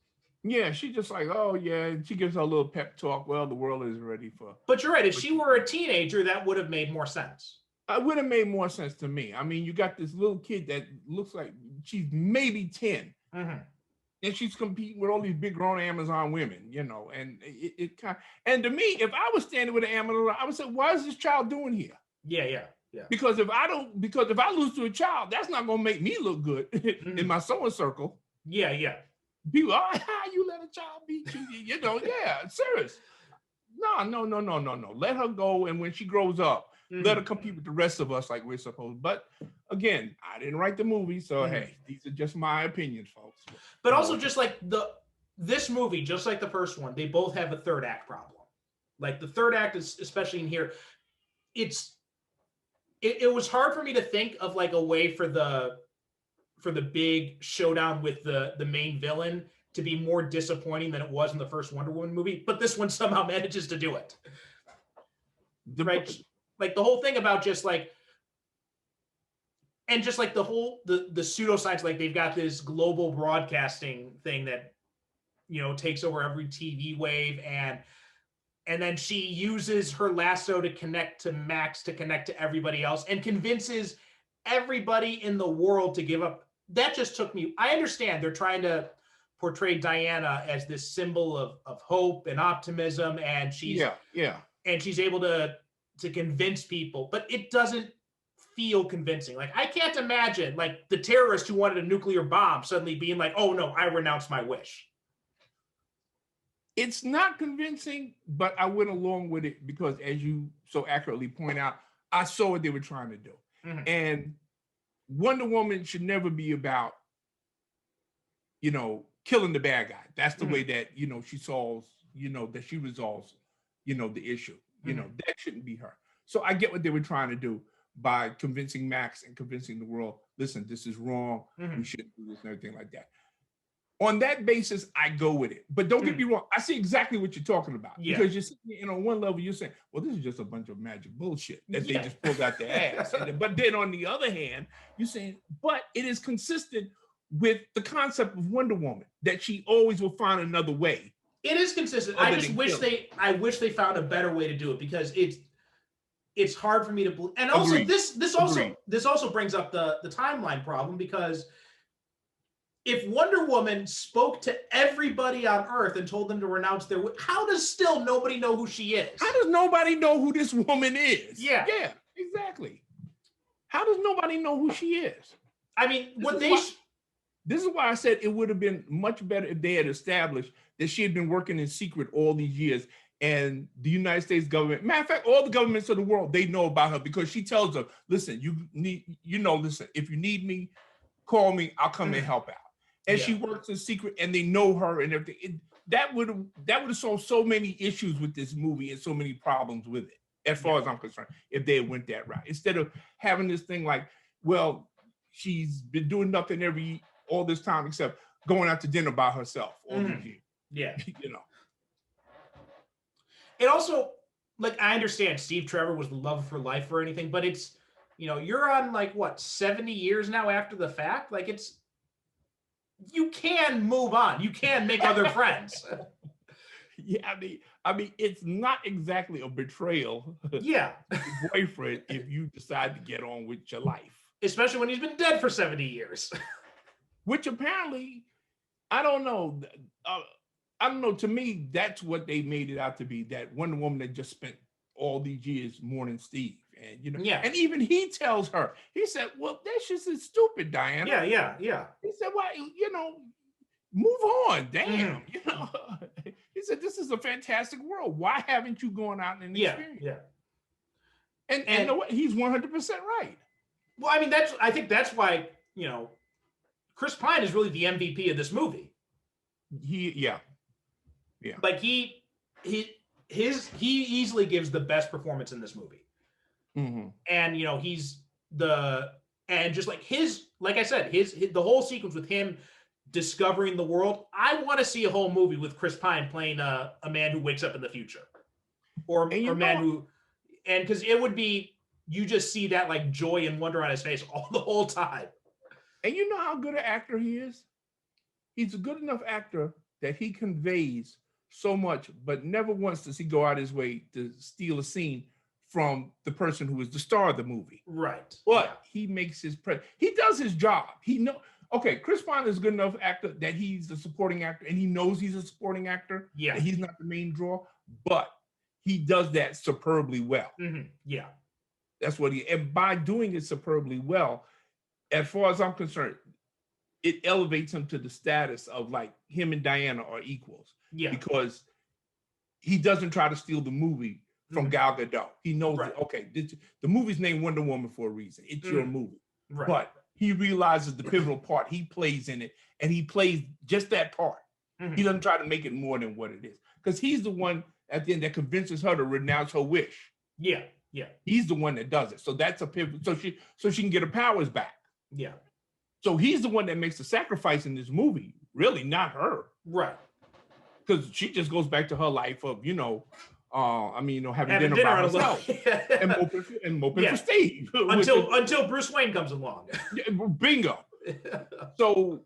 Yeah, she just like, oh yeah, she gives her a little pep talk. Well, the world is ready for. But you're right. If she were a teenager, that would have made more sense. It would have made more sense to me. I mean, you got this little kid that looks like she's maybe 10, and she's competing with all these big grown Amazon women, and it kind of, and to me, if I was standing with an Amazon, I would say, why is this child doing here? Yeah. Because if I lose to a child, that's not gonna make me look good in my sewing circle. Yeah. People, you let a child beat you, yeah, serious. No. Let her go, and when she grows up, let her compete with the rest of us like we're supposed. But again, I didn't write the movie, so hey, these are just my opinions, folks. But also, just like this movie, just like the first one, they both have a third act problem. Like the third act is, especially in here, it was hard for me to think of like a way for the big showdown with the main villain to be more disappointing than it was in the first Wonder Woman movie, but this one somehow manages to do it. Right? Like the whole thing about just like, and just like the whole, the pseudoscience, like they've got this global broadcasting thing that, takes over every TV wave, and then she uses her lasso to connect to Max, to connect to everybody else, and convinces everybody in the world to give up. That just took me, I understand they're trying to portray Diana as this symbol of hope and optimism, and she's and she's able to convince people, but it doesn't feel convincing. Like I can't imagine like the terrorist who wanted a nuclear bomb suddenly being like, oh no, I renounce my wish. It's not convincing, but I went along with it because, as you so accurately point out, I saw what they were trying to do. And Wonder Woman should never be about, killing the bad guy. That's the way that, she solves, that she resolves, the issue. That shouldn't be her. So I get what they were trying to do by convincing Max and convincing the world, listen, this is wrong. We shouldn't do this and everything like that. On that basis, I go with it. But don't get me wrong. I see exactly what you're talking about. Yeah. Because you're sitting, on one level, you're saying, well, this is just a bunch of magic bullshit that they just pulled out their ass. But then on the other hand, you're saying, but it is consistent with the concept of Wonder Woman, that she always will find another way. It is consistent. I just wish I wish they found a better way to do it, because it's hard for me to believe. And also this also brings up the timeline problem, because if Wonder Woman spoke to everybody on Earth and told them to renounce their, how does still nobody know who she is? How does nobody know who this woman is? Yeah, exactly. How does nobody know who she is? I mean, this is why I said it would have been much better if they had established that she had been working in secret all these years, and the United States government, matter of fact, all the governments of the world, they know about her, because she tells them, listen, listen, if you need me, call me, I'll come and help out. And she works in secret, and they know her and everything. That would have solved so many issues with this movie and so many problems with it, as far as I'm concerned, if they had went that route. Instead of having this thing like, well, she's been doing nothing all this time except going out to dinner by herself all these years. Yeah. It also, like, I understand Steve Trevor was the love of her life or anything, but it's, you're on like what, 70 years now after the fact? Like you can move on. You can make other friends. Yeah, I mean, it's not exactly a betrayal. Yeah. Of your boyfriend if you decide to get on with your life. Especially when he's been dead for 70 years. which apparently, I don't know. I don't know. To me, that's what they made it out to be. That Wonder Woman that just spent all these years mourning Steve, and Yeah. and even he tells her, he said, "Well, that's just as stupid, Diana." Yeah. He said, "Why, move on, damn." He said, "This is a fantastic world. Why haven't you gone out and experienced?" Yeah. And you know what? He's 100% right. Well, I mean, I think that's why, Chris Pine is really the MVP of this movie. Yeah. Like he easily gives the best performance in this movie. Mm-hmm. And just like like I said, the whole sequence with him discovering the world. I want to see a whole movie with Chris Pine playing a man who wakes up in the future, or man who, and because it would be, you just see that like joy and wonder on his face the whole time. And you know how good an actor he is? He's a good enough actor that he conveys so much, but never once does he go out his way to steal a scene from the person who is the star of the movie. Right. But he makes he does his job. Okay, Chris Pine is a good enough actor that he's the supporting actor, and he knows he's a supporting actor. Yeah. That he's not the main draw, but he does that superbly well. Mm-hmm. Yeah. That's what and by doing it superbly well, as far as I'm concerned, it elevates him to the status of like him and Diana are equals. Yeah. Because he doesn't try to steal the movie from Gal Gadot. He knows that, okay, the movie's named Wonder Woman for a reason. It's your movie. Right. But he realizes the pivotal part he plays in it, and he plays just that part. Mm-hmm. He doesn't try to make it more than what it is. Because he's the one at the end that convinces her to renounce her wish. Yeah. He's the one that does it. So that's a pivot. So she can get her powers back. Yeah. So he's the one that makes the sacrifice in this movie, really, not her. Right. Because she just goes back to her life of, having dinner by herself and moping for Steve. Until Bruce Wayne comes along. Bingo. So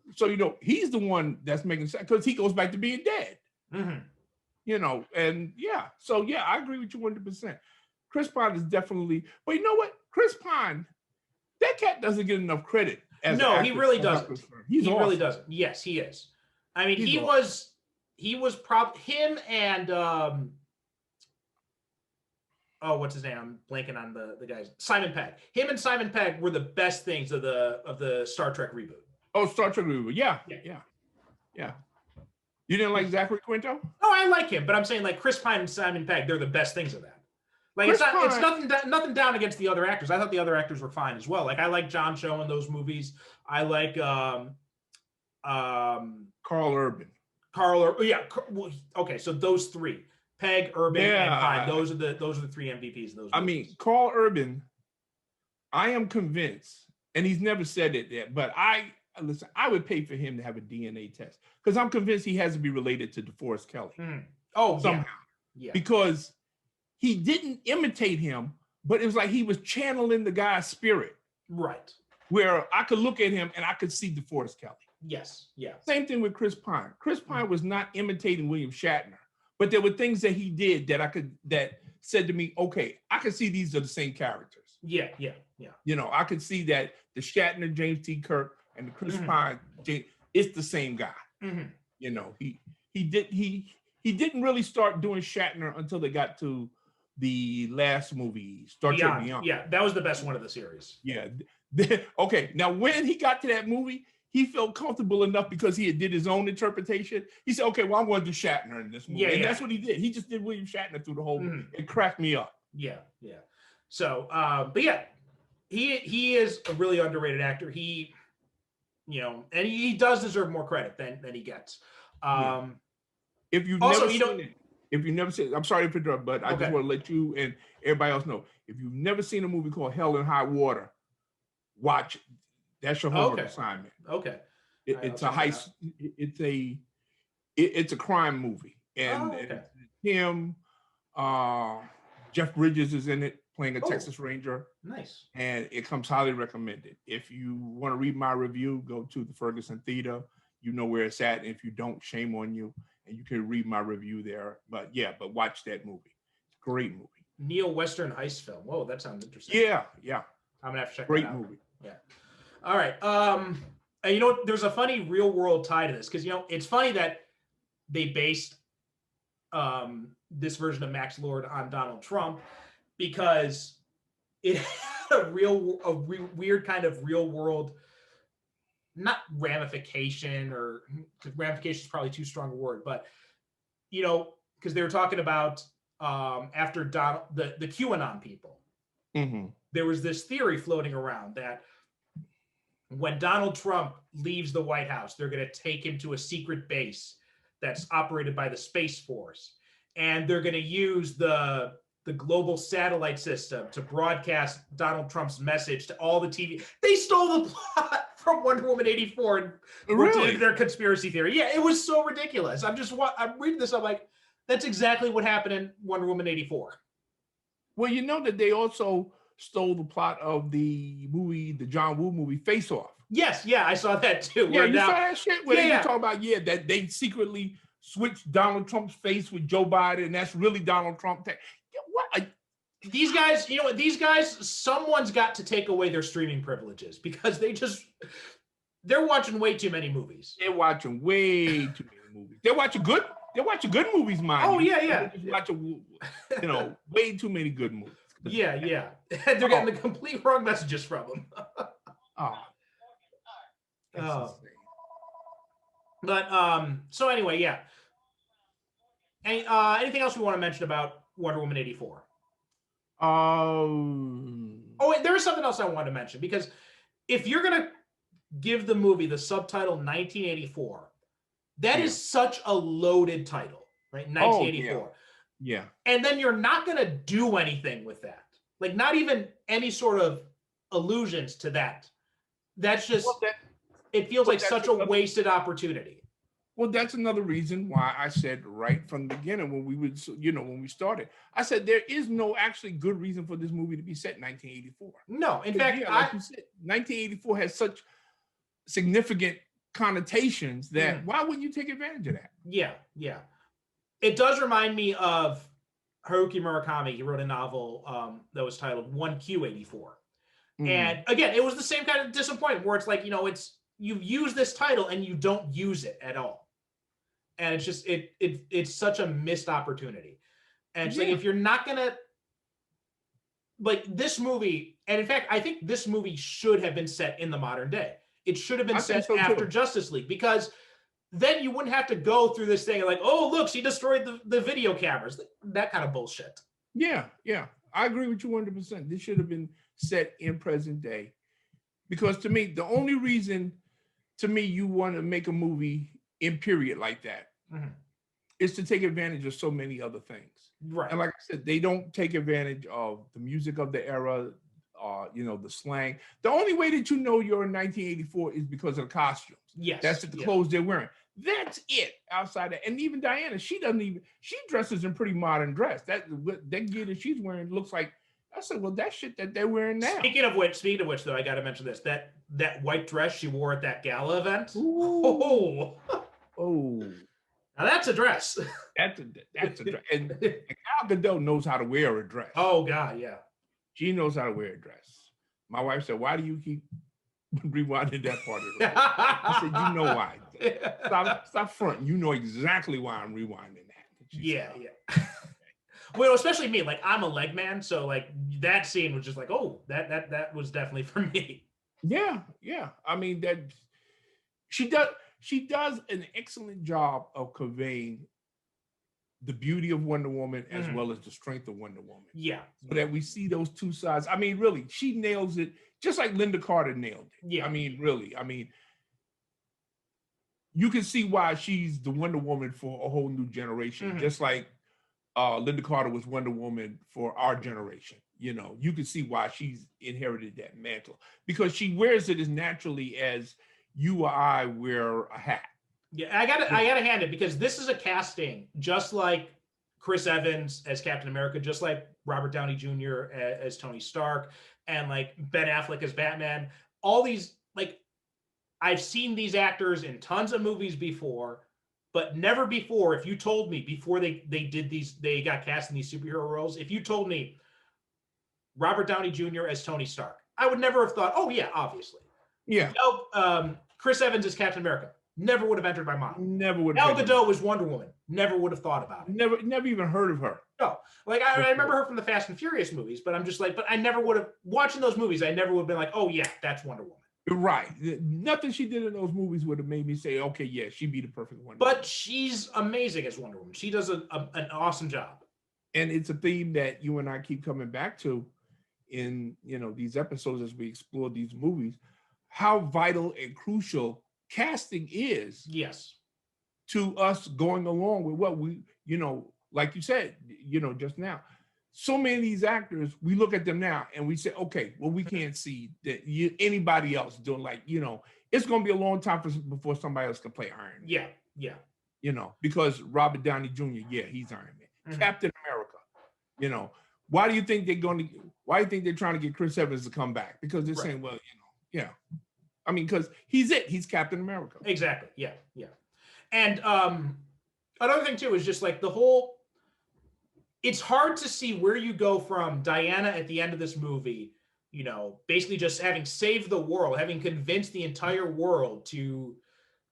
he's the one that's making sense because he goes back to being dead. Mm-hmm. So I agree with you 100%. Chris Pine is definitely, but you know what? Chris Pine, that cat doesn't get enough credit. No, he really doesn't. He awesome. Really doesn't. Yes, he is. I mean, he was probably him and what's his name? I'm blanking on the guys. Simon Pegg. Him and Simon Pegg were the best things of the Star Trek reboot. Oh, Star Trek reboot. Yeah. You didn't like Zachary Quinto? Oh, I like him, but I'm saying like Chris Pine and Simon Pegg, they're the best things of that. Like it's nothing down against the other actors. I thought the other actors were fine as well. Like I like John Cho in those movies. I like Carl Urban. Okay, so those three: Pegg, Urban, and Pine. Those are the three MVPs in those movies. I mean, Carl Urban, I am convinced, and he's never said it yet, but I would pay for him to have a DNA test because I'm convinced he has to be related to DeForest Kelley. Oh, somehow. Yeah. Because he didn't imitate him, but it was like he was channeling the guy's spirit. Right. Where I could look at him and I could see DeForest Kelley. Yes. Yeah. Same thing with Chris Pine. Chris Pine was not imitating William Shatner, but there were things that he did that said to me, okay, I can see these are the same characters. Yeah. I could see that the Shatner, James T. Kirk, and the Chris Pine, it's the same guy. Mm-hmm. He didn't really start doing Shatner until they got to the last movie, Star Trek Beyond. Yeah, that was the best one of the series. Yeah. Okay, now when he got to that movie, he felt comfortable enough because he had did his own interpretation. He said, okay, well, I'm going to do Shatner in this movie. And that's what he did. He just did William Shatner through the whole movie. It cracked me up. Yeah. So, but yeah, he is a really underrated actor. He, and he does deserve more credit than he gets. If you've never seen it, I'm sorry to interrupt, but I just want to let you and everybody else know. If you've never seen a movie called Hell and High Water, watch it. That's your homework assignment. Okay. It's a heist. It's a crime movie, and him, Jeff Bridges is in it playing a Texas Ranger. Nice. And it comes highly recommended. If you want to read my review, go to the Ferguson Theater. You know where it's at. And if you don't, shame on you. And you can read my review there. But watch that movie. It's a great movie. Neo-Western heist film. Whoa, that sounds interesting. Yeah. I'm gonna have to check that out. Great movie. Yeah. All right. And there's a funny real world tie to this because it's funny that they based this version of Max Lord on Donald Trump because it had a weird kind of real world, not ramification, or ramification is probably too strong a word, but because they were talking about after Donald, the QAnon people, there was this theory floating around that when Donald Trump leaves the White House, they're going to take him to a secret base that's operated by the Space Force, and they're going to use the global satellite system to broadcast Donald Trump's message to all the TV. They stole the plot from Wonder Woman 84 and did their conspiracy theory. Yeah, it was so ridiculous. I'm reading this. I'm like, that's exactly what happened in Wonder Woman 84. Well, you know that they also stole the plot of the John Woo movie, Face Off. Yes, yeah, I saw that too. Yeah, you saw that shit where they talk about that they secretly switched Donald Trump's face with Joe Biden, and that's really Donald Trump. What? These guys, someone's got to take away their streaming privileges because they're watching way too many movies. They're watching way too many movies. They're watching good movies, mind you. Yeah. They're just watching, way too many good movies. Yeah. They're getting the complete wrong messages from them. But so anyway, yeah. Anything else we want to mention about Wonder Woman 84? Oh wait, there is something else I wanted to mention, because if you're gonna give the movie the subtitle 1984, that is such a loaded title, right? 1984. Yeah. And then you're not gonna do anything with that. Like, not even any sort of allusions to that. That's just it feels like such a wasted opportunity. Well, that's another reason why I said right from the beginning when we started, I said there is no actually good reason for this movie to be set in 1984. No, in fact, like you said, 1984 has such significant connotations that why wouldn't you take advantage of that? Yeah. It does remind me of Haruki Murakami. He wrote a novel that was titled 1Q84. And again, it was the same kind of disappointment where it's like, you've used this title and you don't use it at all. And it's just, it's such a missed opportunity. And it's like, if you're not going to, like, this movie, and in fact, I think this movie should have been set in the modern day. It should have been set after Justice League, because then you wouldn't have to go through this thing like, oh, look, she destroyed the video cameras. That kind of bullshit. Yeah. I agree with you 100%. This should have been set in present day. Because to me, the only reason you want to make a movie in period like that is to take advantage of so many other things. Right. And like I said, they don't take advantage of the music of the era, the slang. The only way that you're in 1984 is because of the costumes. Yes. That's the clothes they're wearing. That's it. Outside of, and even Diana, she dresses in pretty modern dress. That gear that she's wearing looks like, I said, well, that shit that they're wearing now. Speaking of which, though, I got to mention this: that white dress she wore at that gala event. Oh, now that's a dress. That's a dress. And Gal Gadot knows how to wear a dress. Oh God, yeah. She knows how to wear a dress. My wife said, "Why do you keep rewinding that part of it?" I said, "You know why? Stop fronting. You know exactly why I'm rewinding that." Yeah. Well, especially me, like, I'm a leg man, so like that scene was just like, oh, that was definitely for me. Yeah. I mean, that she does an excellent job of conveying the beauty of Wonder Woman as well as the strength of Wonder Woman. Yeah. So that we see those two sides. I mean, really, she nails it just like Linda Carter nailed it. Yeah. I mean, really. I mean, you can see why she's the Wonder Woman for a whole new generation, just like Linda Carter was Wonder Woman for our generation. You can see why she's inherited that mantle, because she wears it as naturally as you or I wear a hat. Yeah, I gotta hand it, because this is a casting just like Chris Evans as Captain America, just like Robert Downey Jr. as Tony Stark, and like Ben Affleck as Batman. All these, like, I've seen these actors in tons of movies before, but never before, if you told me before they got cast in these superhero roles, if you told me Robert Downey Jr. as Tony Stark, I would never have thought, oh yeah, obviously. Yeah. Chris Evans is Captain America. Never would have entered my mind. Never would. Gal Gadot was Wonder Woman. Never would have thought about it. Never even heard of her. No, like I remember her from the Fast and Furious movies, but I'm just like, but I never would have watching those movies. I never would have been like, oh yeah, that's Wonder Woman. Right. Nothing she did in those movies would have made me say, okay, yeah, she'd be the perfect Wonder Woman. But But she's amazing as Wonder Woman. She does an awesome job. And it's a theme that you and I keep coming back to in, these episodes as we explore these movies, how vital and crucial casting is. Yes. To us going along with what we, like you said, just now. So many of these actors, we look at them now and we say, okay, well, we can't see that anybody else doing it's going to be a long time before somebody else can play Iron Man. Yeah. Because Robert Downey Jr., he's Iron Man. Mm-hmm. Captain America, why do you think they're trying to get Chris Evans to come back? Because they're saying, well, I mean, because he's Captain America. Exactly. Yeah. And another thing too is just like it's hard to see where you go from Diana at the end of this movie, basically just having saved the world, having convinced the entire world to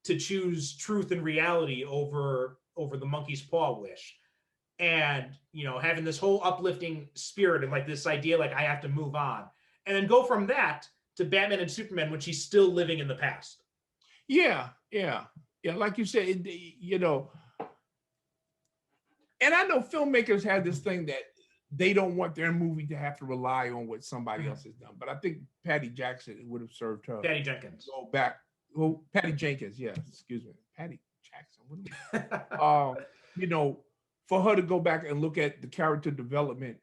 choose truth and reality over the monkey's paw wish. And, having this whole uplifting spirit and like this idea, like I have to move on, and then go from that to Batman and Superman when she's still living in the past. Yeah. Like you said, and I know filmmakers have this thing that they don't want their movie to have to rely on what somebody else has done. But I think Patty Jackson would have served her. Patty Jenkins. Go back. Well, Patty Jenkins. Yeah. Excuse me. Patty Jackson. For her to go back and look at the character development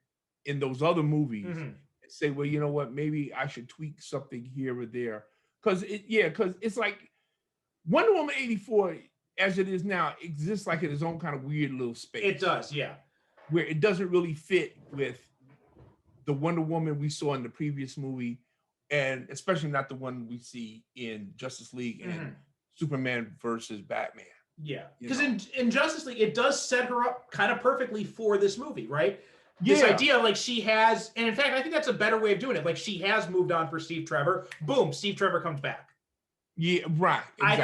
in those other movies and say, well, you know what? Maybe I should tweak something here or there. Because it's like Wonder Woman 84, as it is now, exists like in its own kind of weird little space. It does, yeah. Where it doesn't really fit with the Wonder Woman we saw in the previous movie, and especially not the one we see in Justice League and Superman versus Batman. Yeah, because in Justice League, it does set her up kind of perfectly for this movie, right? This idea, like she has, and in fact, I think that's a better way of doing it. Like she has moved on for Steve Trevor. Boom, Steve Trevor comes back. Yeah, right. Exactly. I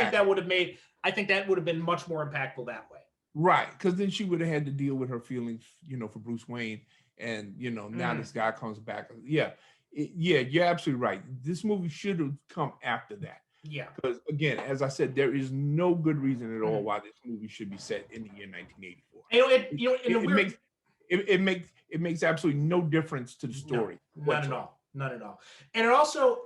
think that would have been much more impactful that way. Right, because then she would have had to deal with her feelings, for Bruce Wayne, and now this guy comes back. Yeah, you're absolutely right. This movie should have come after that. Yeah, because again, as I said, there is no good reason at all why this movie should be set in the year 1984. It makes absolutely no difference to the story. None at all. And it also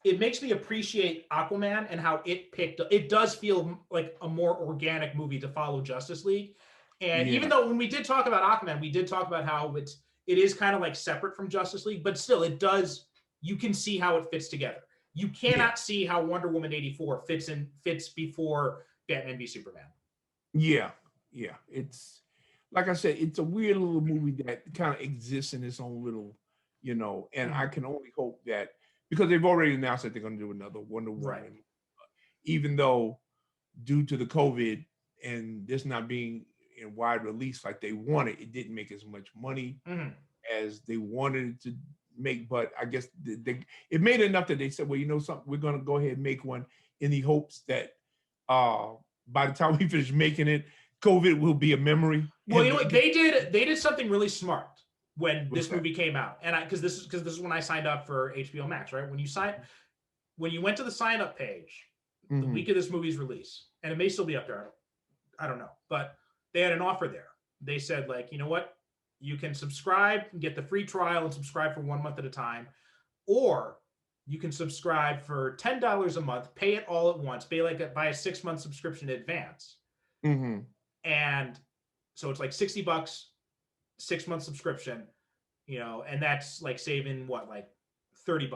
it makes me appreciate Aquaman and how it does feel like a more organic movie to follow Justice League. And even though when we did talk about Aquaman, we did talk about how it is kind of like separate from Justice League, but still you can see how it fits together. You cannot see how Wonder Woman 84 fits before Batman v Superman. Yeah. It's like I said, it's a weird little movie that kind of exists in its own little, and I can only hope that, because they've already announced that they're going to do another Wonder Woman, even though due to the COVID and this not being in wide release like they wanted, it didn't make as much money as they wanted it to make. But I guess it made enough that they said, well, something, we're going to go ahead and make one in the hopes that by the time we finish making it, COVID will be a memory. Well, they did something really smart when this movie came out, and because this is when I signed up for HBO Max, right? When you went to the sign up page the week of this movie's release, and it may still be up there, I don't know, but they had an offer there. They said, like, you know what, you can subscribe and get the free trial and subscribe for 1 month at a time, or you can subscribe for $10 a month, pay it all at once, buy a 6-month subscription in advance, and so it's like $60, 6-month subscription, and that's like saving like $30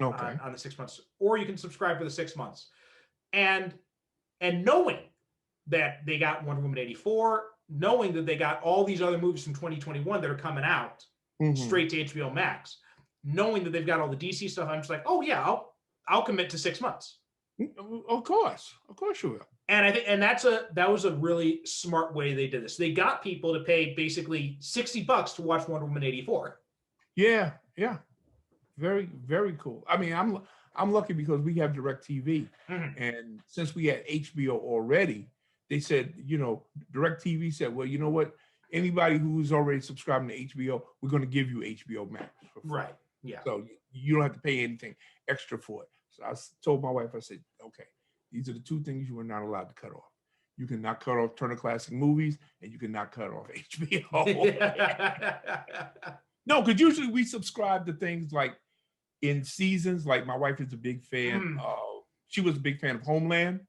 on the 6 months, or you can subscribe for the 6 months, and knowing that they got Wonder Woman 84, knowing that they got all these other movies from 2021 that are coming out straight to HBO Max, knowing that they've got all the DC stuff, I'm just like, oh yeah, I'll commit to 6 months. Of course you will. And I think, that was a really smart way they did this. They got people to pay basically $60 to watch Wonder Woman 84. Yeah. Very, very cool. I mean, I'm I'm lucky because we have DirecTV. And since we had HBO already, they said, DirecTV said, well, you know what? Anybody who's already subscribing to HBO, we're going to give you HBO Max for free. Right. Yeah. So you don't have to pay anything extra for it. So I told my wife, I said, okay, these are the two things you are not allowed to cut off. You cannot cut off Turner Classic Movies, and you cannot cut off HBO. No, because usually we subscribe to things like in seasons. Like my wife is a big fan. She was a big fan of Homeland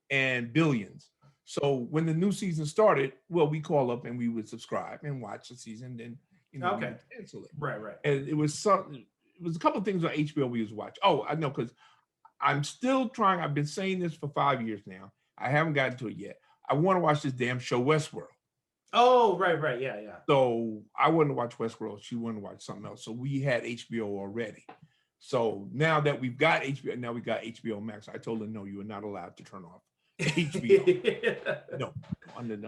and Billions. So when the new season started, well, we call up and we would subscribe and watch the season. Then we would cancel it. Right. And it was a couple of things on HBO we used to watch. Oh, I know, because I'm still trying. I've been saying this for 5 years now. I haven't gotten to it yet. I want to watch this damn show, Westworld. Oh, right. Yeah. So I wanted to watch Westworld. She wanted to watch something else. So we had HBO already. So now that we've got HBO, now we got HBO Max. I told her, no, you are not allowed to turn off HBO. No.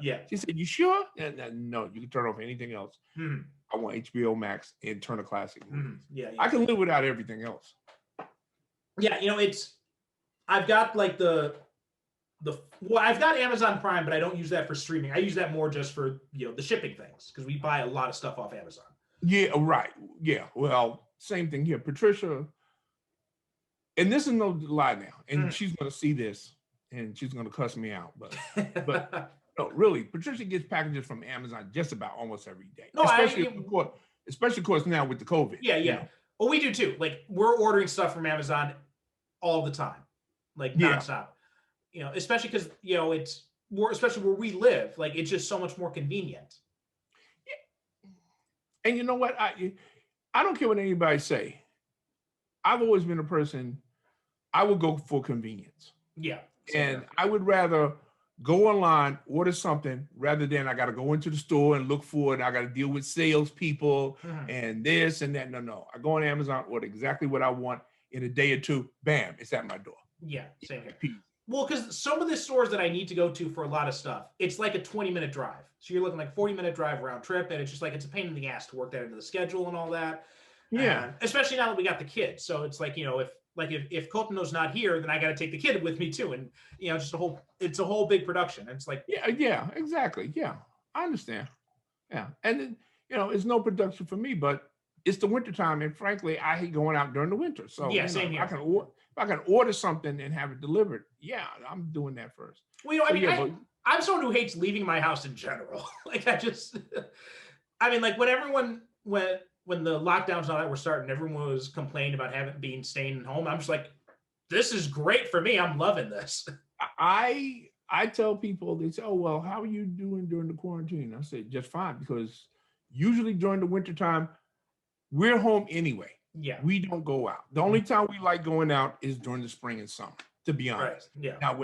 Yeah. She said, you sure? No, you can turn off anything else. I want HBO Max and Turner Classic movies. Yeah. I can live without everything else. Yeah, I've got like I've got Amazon Prime, but I don't use that for streaming. I use that more just for, the shipping things, because we buy a lot of stuff off Amazon. Yeah, right. Yeah, well, same thing here. Patricia, and this is no lie now, and she's going to see this, and she's going to cuss me out, but no, really, Patricia gets packages from Amazon just about almost every day. No, especially of course now with the COVID. Yeah. Well, we do too. Like, we're ordering stuff from Amazon all the time, like nonstop. Especially because it's more, especially where we live, like it's just so much more convenient. Yeah. And you know what? I don't care what anybody say. I've always been a person, I would go for convenience. Yeah. And I would rather go online, order something, rather than I got to go into the store and look for it. I got to deal with salespeople and this and that. No. I go on Amazon, order exactly what I want in a day or two. Bam, it's at my door. Yeah, same here. Well, because some of the stores that I need to go to for a lot of stuff, it's like a 20-minute drive. So you're looking like 40-minute drive round trip, and it's just like it's a pain in the ass to work that into the schedule and all that. Yeah. Especially now that we got the kids. So it's like, if Cotano's not here, then I got to take the kid with me too. And, it's a whole big production. It's like, yeah, exactly. Yeah, I understand. Yeah. And then, it's no production for me, but it's the wintertime. And frankly, I hate going out during the winter. So same here. If I can order something and have it delivered, I'm doing that first. Well, I'm someone who hates leaving my house in general. Like like when the lockdowns and all that were starting, everyone was complaining about staying home. I'm just like, this is great for me. I'm loving this. I tell people, they say, oh, well, how are you doing during the quarantine? I say, just fine, because usually during the wintertime, we're home anyway. Yeah. We don't go out. The only time we like going out is during the spring and summer, to be honest. Right. Yeah. Now,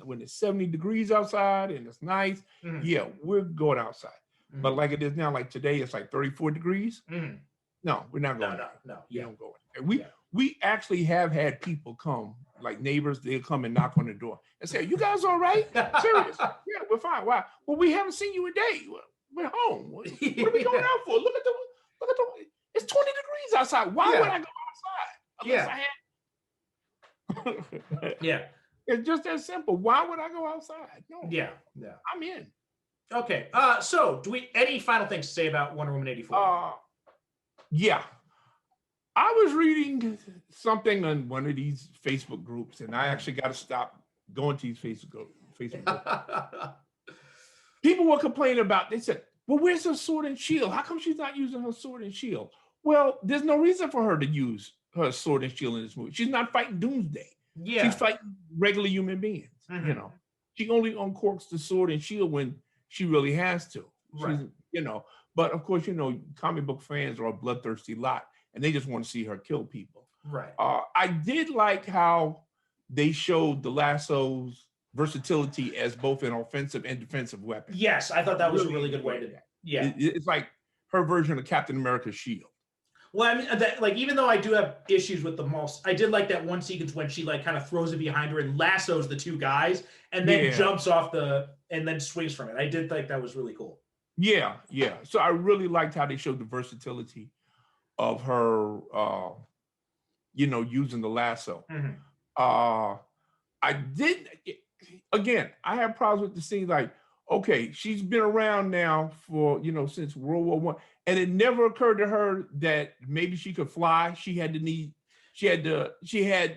when it's 70 degrees outside and it's nice, we're going outside. But like it is now, like today, it's like 34 degrees. No, we're not going out. No. We don't go in. We actually have had people come, like neighbors, they'll come and knock on the door and say, you guys all right? Serious? Yeah, we're fine. Why? Well, we haven't seen you a day. We're home. What are we going out for? Look at the it's 20 degrees outside. Why would I go outside? Unless I had... It's just that simple. Why would I go outside? No. Yeah. I'm in. Okay. So any final things to say about Wonder Woman 84? Yeah. I was reading something on one of these Facebook groups, and I actually got to stop going to these Facebook groups. People were complaining about, they said, well, where's her sword and shield? How come she's not using her sword and shield? Well, there's no reason for her to use her sword and shield in this movie. She's not fighting Doomsday. Yeah. She's fighting regular human beings. She only uncorks the sword and shield when she really has to. Right. But of course, comic book fans are a bloodthirsty lot, and they just want to see her kill people. Right. I did like how they showed the lasso's versatility as both an offensive and defensive weapon. Yes, I thought that was a really good way to. Yeah. It's like her version of Captain America's shield. Well, I mean, even though I do have issues with the most, I did like that one sequence when she kind of throws it behind her and lassos the two guys and then jumps off and then swings from it. I did think that was really cool. Yeah. So I really liked how they showed the versatility of her using the lasso. Mhm. I did, again, I have problems with the scene. Like, okay, she's been around now for, since World War I, and it never occurred to her that maybe she could fly. She had to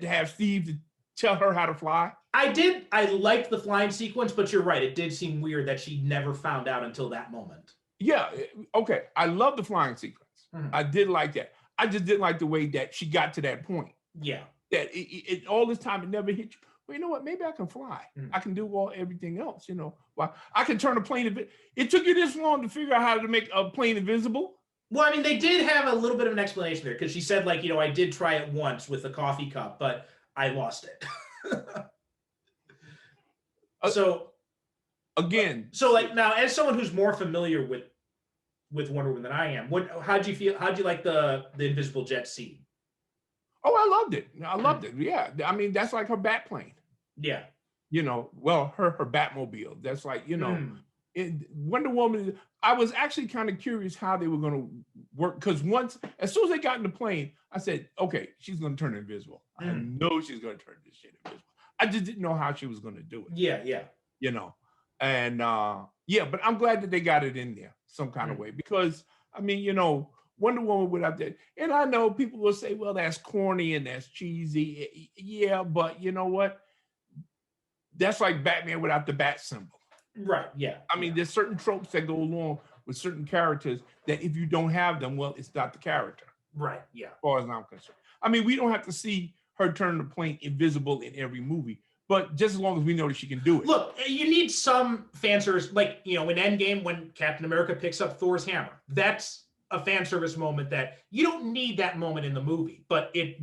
have Steve to tell her how to fly. I liked the flying sequence, but you're right. It did seem weird that she never found out until that moment. Yeah, okay. I love the flying sequence. Mhm. I did like that. I just didn't like the way that she got to that point. Yeah. That it all this time it never hit you. Well, you know what? Maybe I can fly. I can do everything else. Well, I can turn a plane. It took you this long to figure out how to make a plane invisible. Well, I mean, they did have a little bit of an explanation there because she said, like, I did try it once with a coffee cup, but I lost it. So again, like now, as someone who's more familiar with Wonder Woman than I am, how'd you feel? How'd you like the invisible jet scene? Oh, I loved it. I loved it. Yeah, I mean, that's like her bat plane. Yeah. Well, her Batmobile. That's like, Wonder Woman. I was actually kind of curious how they were going to work because as soon as they got in the plane, I said, okay, she's going to turn invisible. I know she's going to turn this shit invisible. I just didn't know how she was going to do it. Yeah. And but I'm glad that they got it in there some kind of way because I mean, Wonder Woman without that, and I know people will say, well, that's corny and that's cheesy. Yeah, but you know what? That's like Batman without the bat symbol. Right. Yeah. I mean, there's certain tropes that go along with certain characters that if you don't have them, well, it's not the character. Right. Yeah. As far as I'm concerned. I mean, we don't have to see her turn the plane invisible in every movie, but just as long as we know that she can do it. Look, you need some fan service, like, in Endgame when Captain America picks up Thor's hammer. That's a fan service moment that you don't need that moment in the movie, but it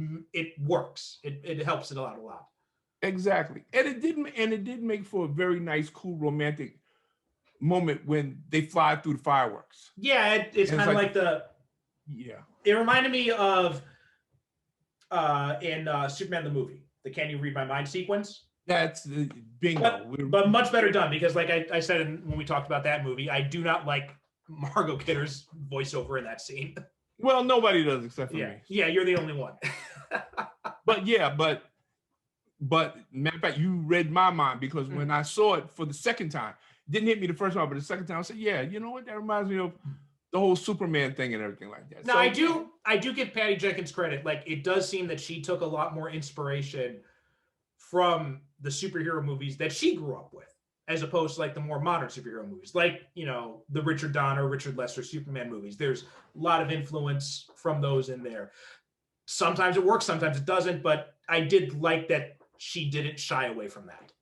works. It helps it out a lot. Exactly. And it did make for a very nice, cool, romantic moment when they fly through the fireworks. Yeah, it's kind of like it reminded me of in Superman the movie, the Can You Read My Mind sequence. That's the bingo. But much better done because like I said when we talked about that movie, I do not like Margot Kidder's voiceover in that scene. Well, nobody does except for me. Yeah, you're the only one. But matter of fact, you read my mind because when I saw it for the second time, it didn't hit me the first time, but the second time I said, yeah, you know what? That reminds me of the whole Superman thing and everything like that. Now, I do give Patty Jenkins credit. Like, it does seem that she took a lot more inspiration from the superhero movies that she grew up with, as opposed to like the more modern superhero movies, like, the Richard Donner, Richard Lester Superman movies. There's a lot of influence from those in there. Sometimes it works, sometimes it doesn't, but I did like that she didn't shy away from that.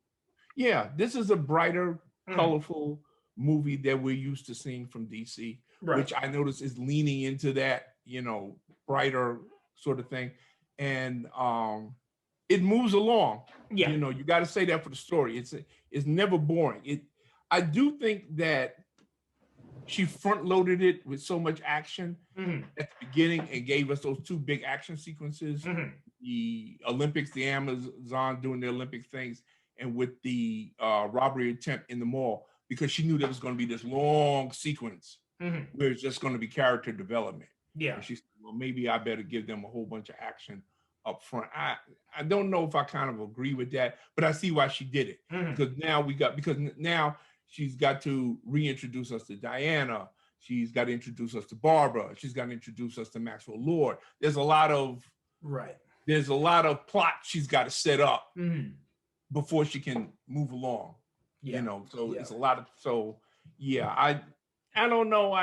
Yeah, this is a brighter, colorful movie that we're used to seeing from DC, which I notice is leaning into that, brighter sort of thing. And it moves along. Yeah. You got to say that for the story. It's never boring. I do think that she front loaded it with so much action at the beginning and gave us those two big action sequences. The Olympics, the Amazon doing the Olympic things, and with the robbery attempt in the mall, because she knew there was going to be this long sequence where it's just going to be character development. Yeah. And she said, well, maybe I better give them a whole bunch of action up front. I don't know if I kind of agree with that, but I see why she did it. Because now she's got to reintroduce us to Diana. She's got to introduce us to Barbara. She's got to introduce us to Maxwell Lord. There's a lot of plot she's got to set up before she can move along. It's a lot of I don't know.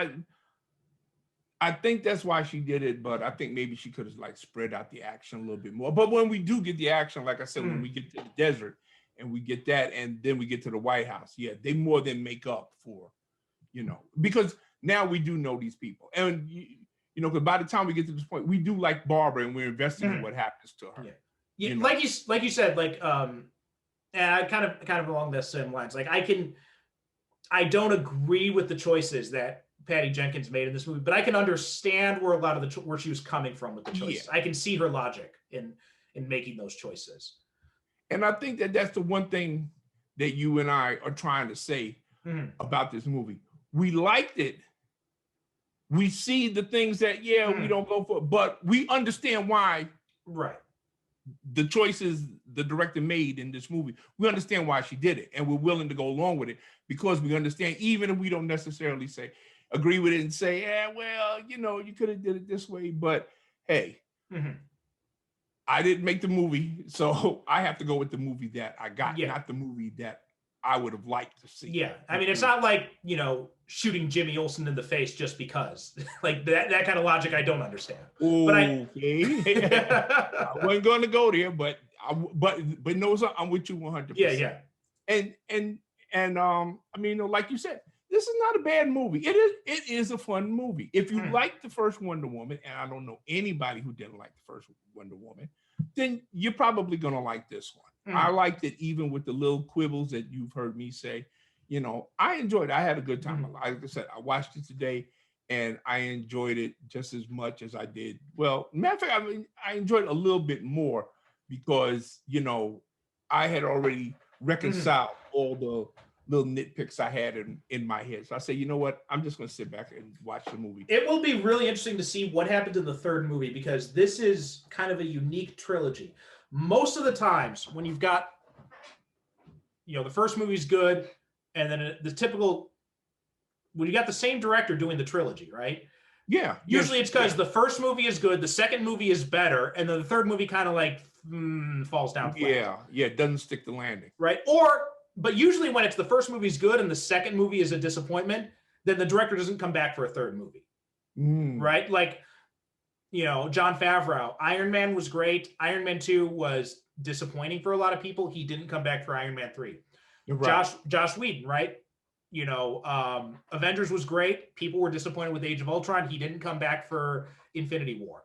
I think that's why she did it, but I think maybe she could have like spread out the action a little bit more. But when we do get the action, like I said, when we get to the desert and we get that, and then we get to the White House, they more than make up for, because now we do know these people. And, because by the time we get to this point, we do like Barbara and we're investing in what happens to her. Yeah. Like you said, like, and I kind of along the same lines, like I don't agree with the choices that Patty Jenkins made in this movie, but I can understand where a lot of where she was coming from with the choices. I can see her logic in making those choices. And I think that that's the one thing that you and I are trying to say about this movie. We liked it. We see the things that we don't go for, but we understand why Right. the choices the director made in this movie. We understand why she did it, and we're willing to go along with it because we understand, even if we don't necessarily agree with it and say, yeah, well, you could have did it this way, but hey, I didn't make the movie, so I have to go with the movie that I got, not the movie that I would have liked to see. Yeah, I mean, it's not like, shooting Jimmy Olsen in the face just because. Like that kind of logic I don't understand. Okay. I wasn't going to go there, but no, I'm with you 100%. Yeah. And I mean, like you said, this is not a bad movie. It is a fun movie. If you like the first Wonder Woman, and I don't know anybody who didn't like the first Wonder Woman, then you're probably going to like this one. I liked it, even with the little quibbles that you've heard me say. I enjoyed it. I had a good time. Like I said, I watched it today, and I enjoyed it just as much as I did. Well, matter of fact, I enjoyed it a little bit more because, I had already reconciled all the little nitpicks I had in my head. So I say, you know what? I'm just going to sit back and watch the movie. It will be really interesting to see what happens in the third movie, because this is kind of a unique trilogy. Most of the times when you've got, the first movie's good, and then the typical, when you got the same director doing the trilogy, right? Yeah. Usually it's because the first movie is good, the second movie is better, and then the third movie kind of like falls down flat. Yeah, it doesn't stick the landing. Right? But usually when it's the first movie's good and the second movie is a disappointment, then the director doesn't come back for a third movie. Right? Like, Jon Favreau, Iron Man was great. Iron Man 2 was disappointing for a lot of people. He didn't come back for Iron Man 3. Right. Josh Whedon, right? Avengers was great. People were disappointed with Age of Ultron. He didn't come back for Infinity War.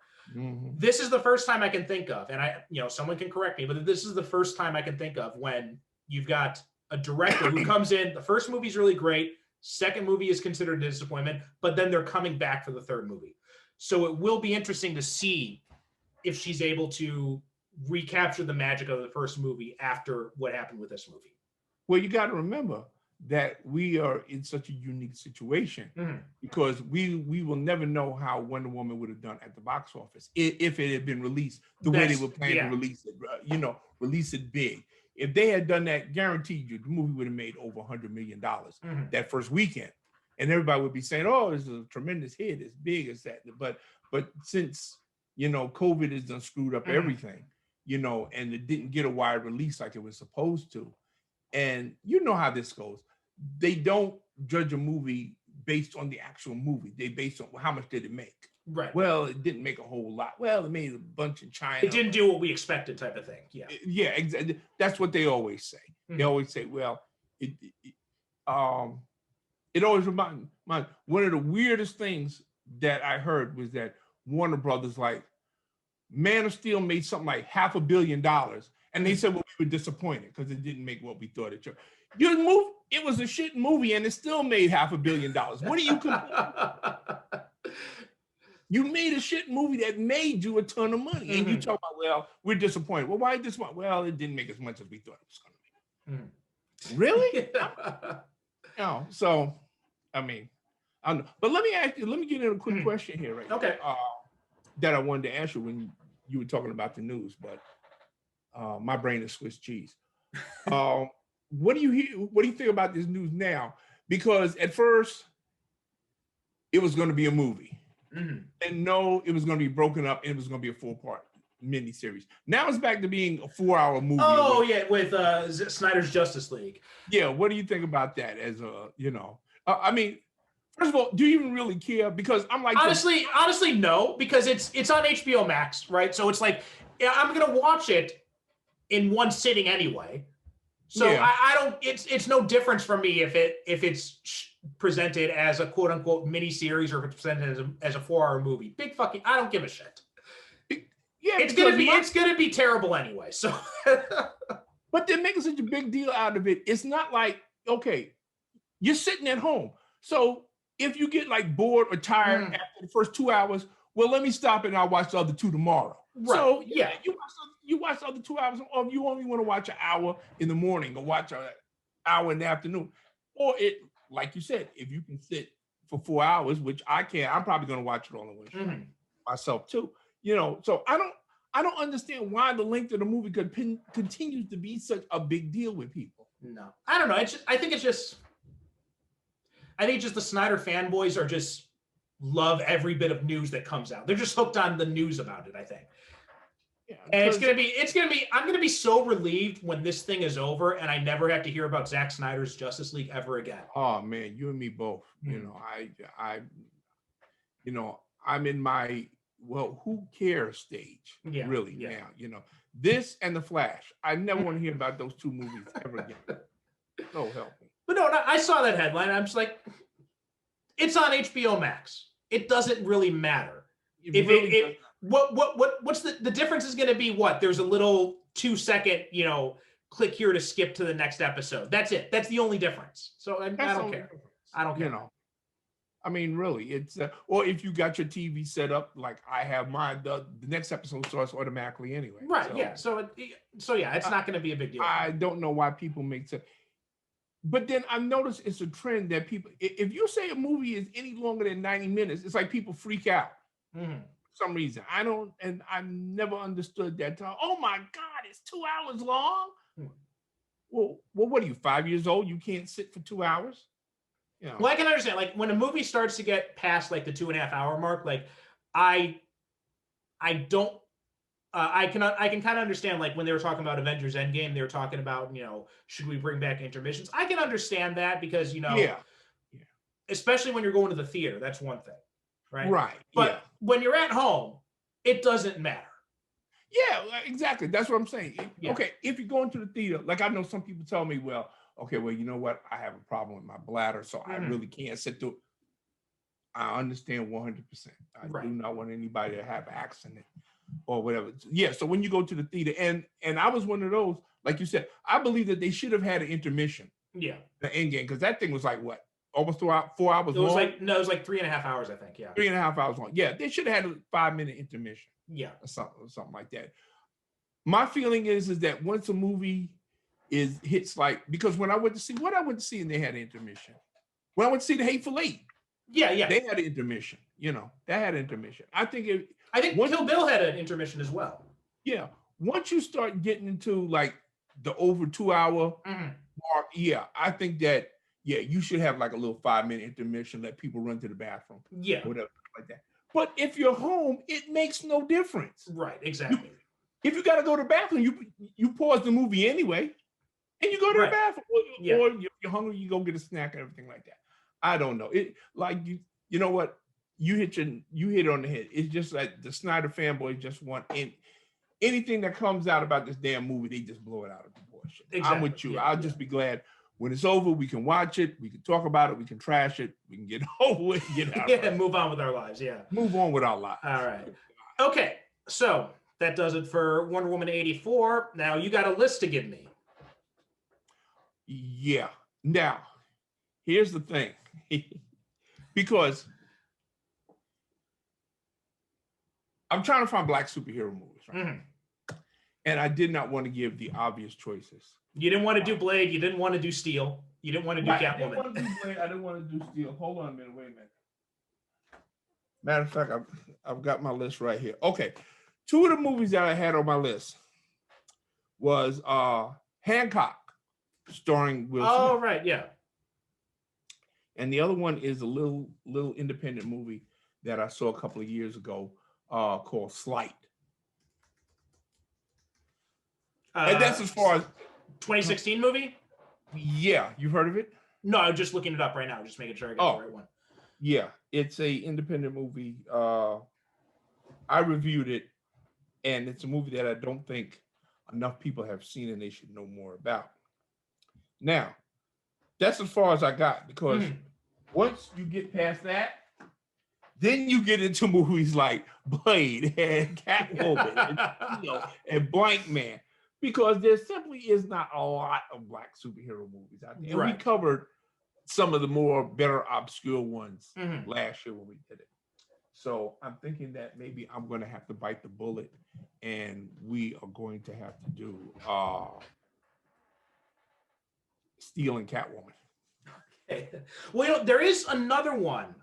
This is the first time I can think of, and someone can correct me, but this is the first time I can think of when you've got a director who comes in, the first movie's really great, second movie is considered a disappointment, but then they're coming back for the third movie. So it will be interesting to see if she's able to recapture the magic of the first movie after what happened with this movie. Well, you got to remember that we are in such a unique situation because we will never know how Wonder Woman would have done at the box office if it had been released the way they were planning to release it, release it big. If they had done that, guaranteed you, the movie would have made over $100 million that first weekend. And everybody would be saying, oh, it's a tremendous hit, it's big, it's that. But since, COVID has done screwed up everything, and it didn't get a wide release like it was supposed to. And you know how this goes. They don't judge a movie based on the actual movie. They based on how much did it make. Right. Well, it didn't make a whole lot. Well, it made a bunch in China. It didn't do what we expected, type of thing. Yeah. Yeah, exactly. That's what they always say. They always say, well, it always reminds me. One of the weirdest things that I heard was that Warner Brothers, like, Man of Steel made something like $500 million. And they said, well, we were disappointed because it didn't make what we thought it should. It was a shit movie and it still made $500 million. What are you complaining? You made a shit movie that made you a ton of money. And you talk about, well, we're disappointed. Well, why disappointed? Well, it didn't make as much as we thought it was going to make. Really? No. So, I mean, I don't know. But let me get in a quick question here, right? Okay. That I wanted to ask you when you were talking about the news, but my brain is Swiss cheese. What do you think about this news now? Because at first it was going to be a movie, and no, it was going to be broken up, and it was going to be a 4-part miniseries. Now it's back to being a 4-hour movie. Oh yeah, with Snyder's Justice League. Yeah, what do you think about that? As I mean, first of all, do you even really care? Because I'm like, honestly, no, because it's on HBO Max, right? So it's like, I'm gonna watch it in one sitting anyway. So I don't. It's no difference for me if it's presented as a quote unquote mini series or if it's presented as a 4-hour movie. I don't give a shit. Yeah, it's gonna be terrible anyway. So, but they're making such a big deal out of it. It's not like, okay, you're sitting at home. So if you get like bored or tired after the first 2 hours, well, let me stop and I'll watch the other 2 tomorrow. Right. So yeah, you watch the other 2 hours, or if you only want to watch an hour in the morning or watch an hour in the afternoon, or it, like you said, if you can sit for 4 hours, which I can, I'm probably going to watch it all in one shot myself too. So I don't understand why the length of the movie continues to be such a big deal with people. No, I don't know. I think it's just the Snyder fanboys are just love every bit of news that comes out. They're just hooked on the news about it, I think. Yeah, and I'm gonna be so relieved when this thing is over and I never have to hear about Zack Snyder's Justice League ever again. Oh man, you and me both. You know, I'm in my who cares stage, really now. You know, this and The Flash. I never want to hear about those two movies ever again. No help me. But no, I saw that headline. I'm just like, it's on HBO Max. It doesn't really matter. What's the difference is going to be what? There's a little 2-second, click here to skip to the next episode. That's it. That's the only difference. So I don't care. I don't care. You know, I mean, really, it's or if you got your TV set up like I have mine, the next episode starts automatically anyway. Right. So, So yeah, it's not going to be a big deal. I don't know why people make such. But then I've noticed it's a trend that people, if you say a movie is any longer than 90 minutes, it's like people freak out. Mm-hmm. For some reason. I've never understood that. Oh my God, it's 2 hours long? Well, what are you, 5 years old? You can't sit for 2 hours? Well, I can understand. Like when a movie starts to get past like the 2.5 hour mark, like I don't. I can kind of understand, like when they were talking about Avengers Endgame, they were talking about, should we bring back intermissions? I can understand that because, especially when you're going to the theater, that's one thing, right? Right. But when you're at home, it doesn't matter. Yeah, exactly. That's what I'm saying. Yeah. Okay, if you're going to the theater, like I know some people tell me, well, you know what? I have a problem with my bladder, so I really can't sit through. I understand 100%. I do not want anybody to have an accident or whatever. Yeah, so when you go to the theater, and I was one of those, like you said, I believe that they should have had an intermission. Yeah. The end game, because that thing was like what? Almost 4 hours long? It was like 3.5 hours, I think. Yeah. 3.5 hours long. Yeah, they should have had a 5-minute intermission. Yeah. Or something like that. My feeling is that once a movie hits like, because when I went to see and they had an intermission. When I went to see The Hateful Eight. Yeah. They had an intermission. They had an intermission. I think Kill Bill had an intermission as well. Yeah. Once you start getting into like the over 2 hour mark, I think that, you should have like a little 5-minute intermission, let people run to the bathroom. Yeah. Whatever like that. But if you're home, it makes no difference. Right, exactly. If you got to go to the bathroom, you pause the movie anyway, and you go to the bathroom. Or if you're hungry, you go get a snack and everything like that. I don't know. It like you know what? You hit it on the head. It's just like the Snyder fanboys just want anything that comes out about this damn movie, they just blow it out of proportion. Exactly. I'm with you. I'll just be glad when it's over, we can watch it, we can talk about it, we can trash it, we can get over it, get out. And move on with our lives. Yeah. Move on with our lives. All right. Okay. So that does it for Wonder Woman 84. Now you got a list to give me. Yeah. Now, here's the thing. Because I'm trying to find black superhero movies, right? Mm-hmm. And I did not want to give the obvious choices. You didn't want to do Blade. You didn't want to do Steel. You didn't want to do Catwoman. I didn't want to do Blade. I didn't want to do Steel. Hold on a minute. Wait a minute. Matter of fact, I've got my list right here. Okay. 2 of the movies that I had on my list was Hancock, starring Will Smith. Oh, right. Yeah. And the other one is a little independent movie that I saw a couple of years ago called Slight. And that's as far as 2016 movie? Yeah, you've heard of it? No, I'm just looking it up right now, just making sure I got the right one. Yeah, it's a independent movie. I reviewed it, and it's a movie that I don't think enough people have seen and they should know more about. Now, that's as far as I got, because once you get past that, then you get into movies like Blade and Catwoman and Blank Man. Because there simply is not a lot of black superhero movies out there. And we covered some of the more better obscure ones last year when we did it. So I'm thinking that maybe I'm going to have to bite the bullet, and we are going to have to do Steel and Catwoman. Okay. Well, there is another one.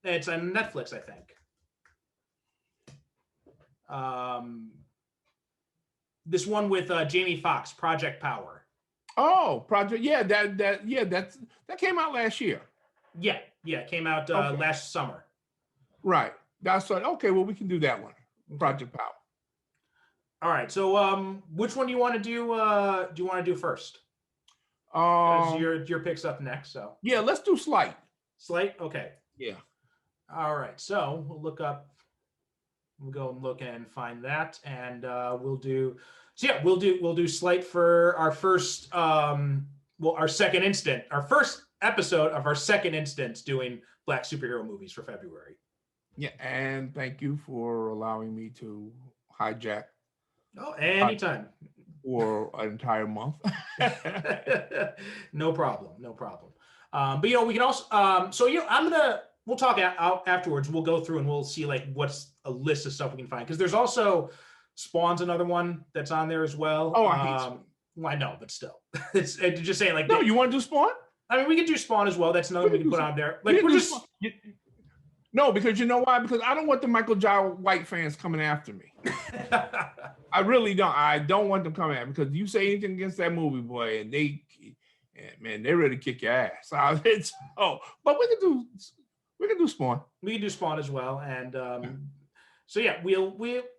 It's on Netflix, I think. This one with Jamie Foxx, Project Power. Oh, Project. Yeah, that came out last year. Yeah, it came out last summer. Right. That's right. Okay, well, we can do that one. Project Power. All right. So, which one do you want to do? Do you want to do first? Your pick's up next. So yeah, let's do Slight. Slight. Okay. Yeah. All right. So we'll look up. We'll go and look and find that, and we'll do. So yeah, we'll do Slight for our first. Our second instant, our first episode of our second instance doing Black superhero movies for February. Yeah, and thank you for allowing me to hijack. Oh, anytime. For an entire month. No problem. But we can also we'll talk afterwards. We'll go through and we'll see like what's a list of stuff we can find, because there's also Spawn's another one that's on there as well. Oh, I hate Spawn. Well, I know, but still, it's just saying like. No, you want to do Spawn? I mean, we could do Spawn as well. That's another we can put on there. Like we're just. No, because you know why? Because I don't want the Michael Jai White fans coming after me. I really don't. I don't want them coming at me, because you say anything against that movie, boy, and they're ready to kick your ass. But we can do Spawn. We can do Spawn as well, and so yeah, we'll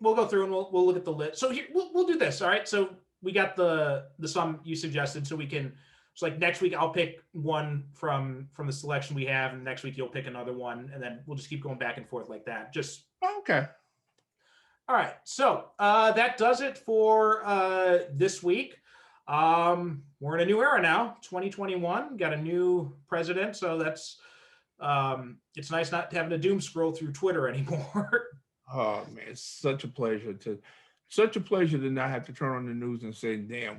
go through and we'll look at the list. So here we'll do this. All right. So we got the sum you suggested, so we can. So like next week, I'll pick one from the selection we have, and next week you'll pick another one, and then we'll just keep going back and forth like that. Just okay. All right. So that does it for this week. We're in a new era now, 2021. Got a new president, so that's it's nice not having to doom scroll through Twitter anymore. Oh man, it's such a pleasure to not have to turn on the news and say, damn,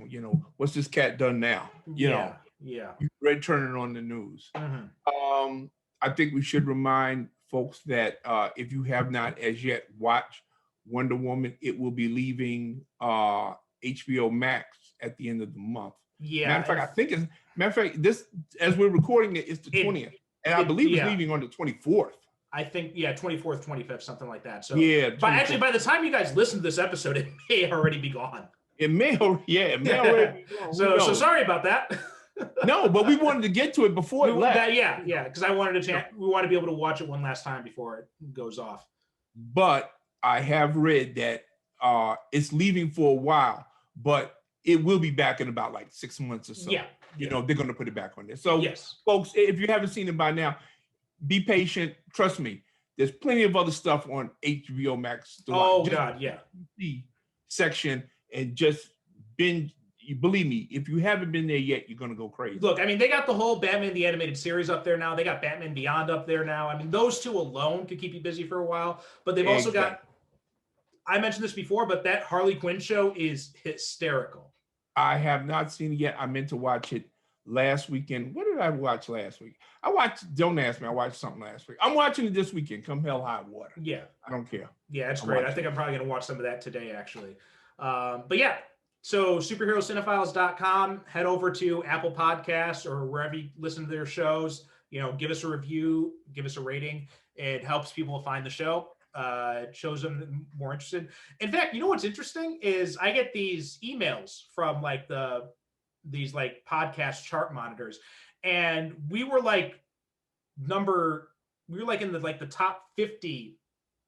what's this cat done now? Yeah. You read turning on the news. Mm-hmm. I think we should remind folks that if you have not as yet watched Wonder Woman, it will be leaving HBO Max at the end of the month. Yeah. Matter of fact, this, as we're recording it, it's the 20th. And I believe it's leaving on the 24th. I think, 24th, 25th, something like that. So yeah, but actually, by the time you guys listen to this episode, it may already be gone. It may already be gone. So sorry about that. No, but we wanted to get to it before it left. Because I wanted we want to be able to watch it one last time before it goes off. But I have read that it's leaving for a while, but it will be back in about like 6 months or so. Yeah. They're going to put it back on there. So, yes, folks, if you haven't seen it by now, be patient. Trust me, there's plenty of other stuff on HBO Max. God, yeah. The section and just binge. Believe me, if you haven't been there yet, you're going to go crazy. Look, I mean, they got the whole Batman the Animated Series up there now. They got Batman Beyond up there now. I mean, those two alone could keep you busy for a while. But they've also got, I mentioned this before, but that Harley Quinn show is hysterical. I have not seen it yet. I meant to watch it last weekend. What did I watch last week? Don't ask me. I watched something last week. I'm watching it this weekend, come hell high water. Yeah. I don't care. Yeah, it's great. I think I'm probably going to watch some of that today, actually. But yeah, so superherocinephiles.com, head over to Apple Podcasts or wherever you listen to their shows. Give us a review, give us a rating. It helps people find the show. It shows them more interested. In fact, what's interesting is I get these emails from like these like podcast chart monitors, and we were like in the top 50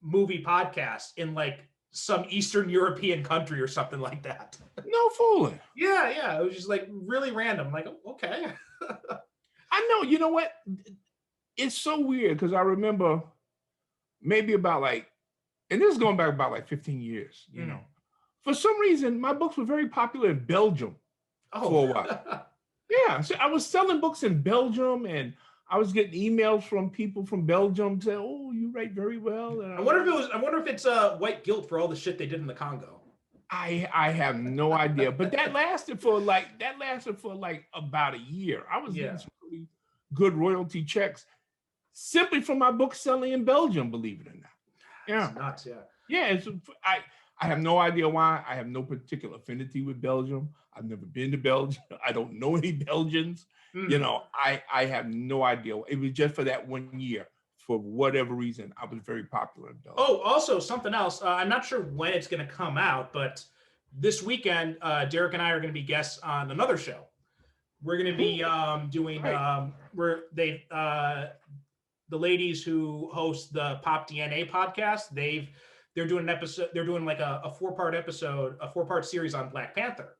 movie podcasts in like some Eastern European country or something like that. No fooling. Yeah. It was just like really random. I'm like, okay. I know. You know what? It's so weird because I remember maybe about and this is going back about 15 years, For some reason, my books were very popular in Belgium for a while. Yeah, so I was selling books in Belgium, and I was getting emails from people from Belgium saying, "Oh, you write very well." And I wonder if it's white guilt for all the shit they did in the Congo. I have no idea, but that lasted for about a year. I was getting some pretty good royalty checks simply from my book selling in Belgium, believe it or not. Yeah. It's nuts, yeah. Yeah, I have no idea why. I have no particular affinity with Belgium. I've never been to Belgium. I don't know any Belgians. I have no idea. It was just for that 1 year for whatever reason, I was very popular in Belgium. Oh, also something else. I'm not sure when it's going to come out, but this weekend, Derek and I are going to be guests on another show. We're going to be doing the ladies who host the Pop DNA podcast. They're doing an episode. They're doing like a 4-part episode, a 4-part series on Black Panther,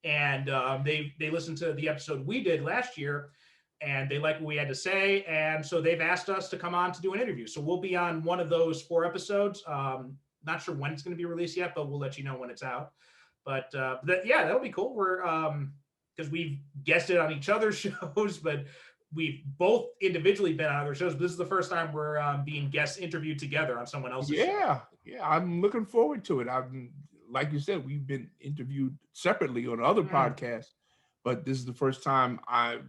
and they listened to the episode we did last year, and they like what we had to say, and so they've asked us to come on to do an interview. So we'll be on one of those 4 episodes. Not sure when it's going to be released yet, but we'll let you know when it's out. But that'll be cool. We're because we've guested on each other's shows, but we've both individually been on other shows. But this is the first time we're being guest interviewed together on someone else's show. Yeah, I'm looking forward to it. Like you said, we've been interviewed separately on other podcasts, but this is the first time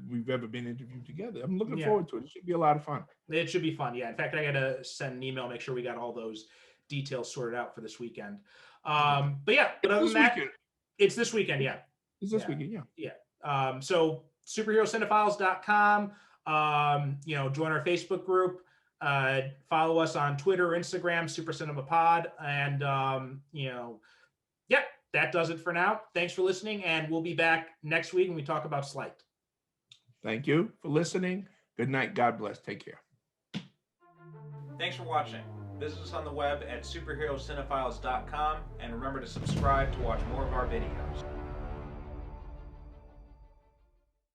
we've ever been interviewed together. I'm looking forward to it. It should be a lot of fun. It should be fun. Yeah. In fact, I got to send an email, make sure we got all those details sorted out for this weekend. But other than that, it's this weekend. Yeah. It's this weekend. Yeah. So superherocinephiles.com, join our Facebook group, follow us on Twitter, Instagram, Super Cinema Pod. And, that does it for now. Thanks for listening. And we'll be back next week when we talk about Slight. Thank you for listening. Good night. God bless. Take care. Thanks for watching. Visit us on the web at superherocinephiles.com and remember to subscribe to watch more of our videos.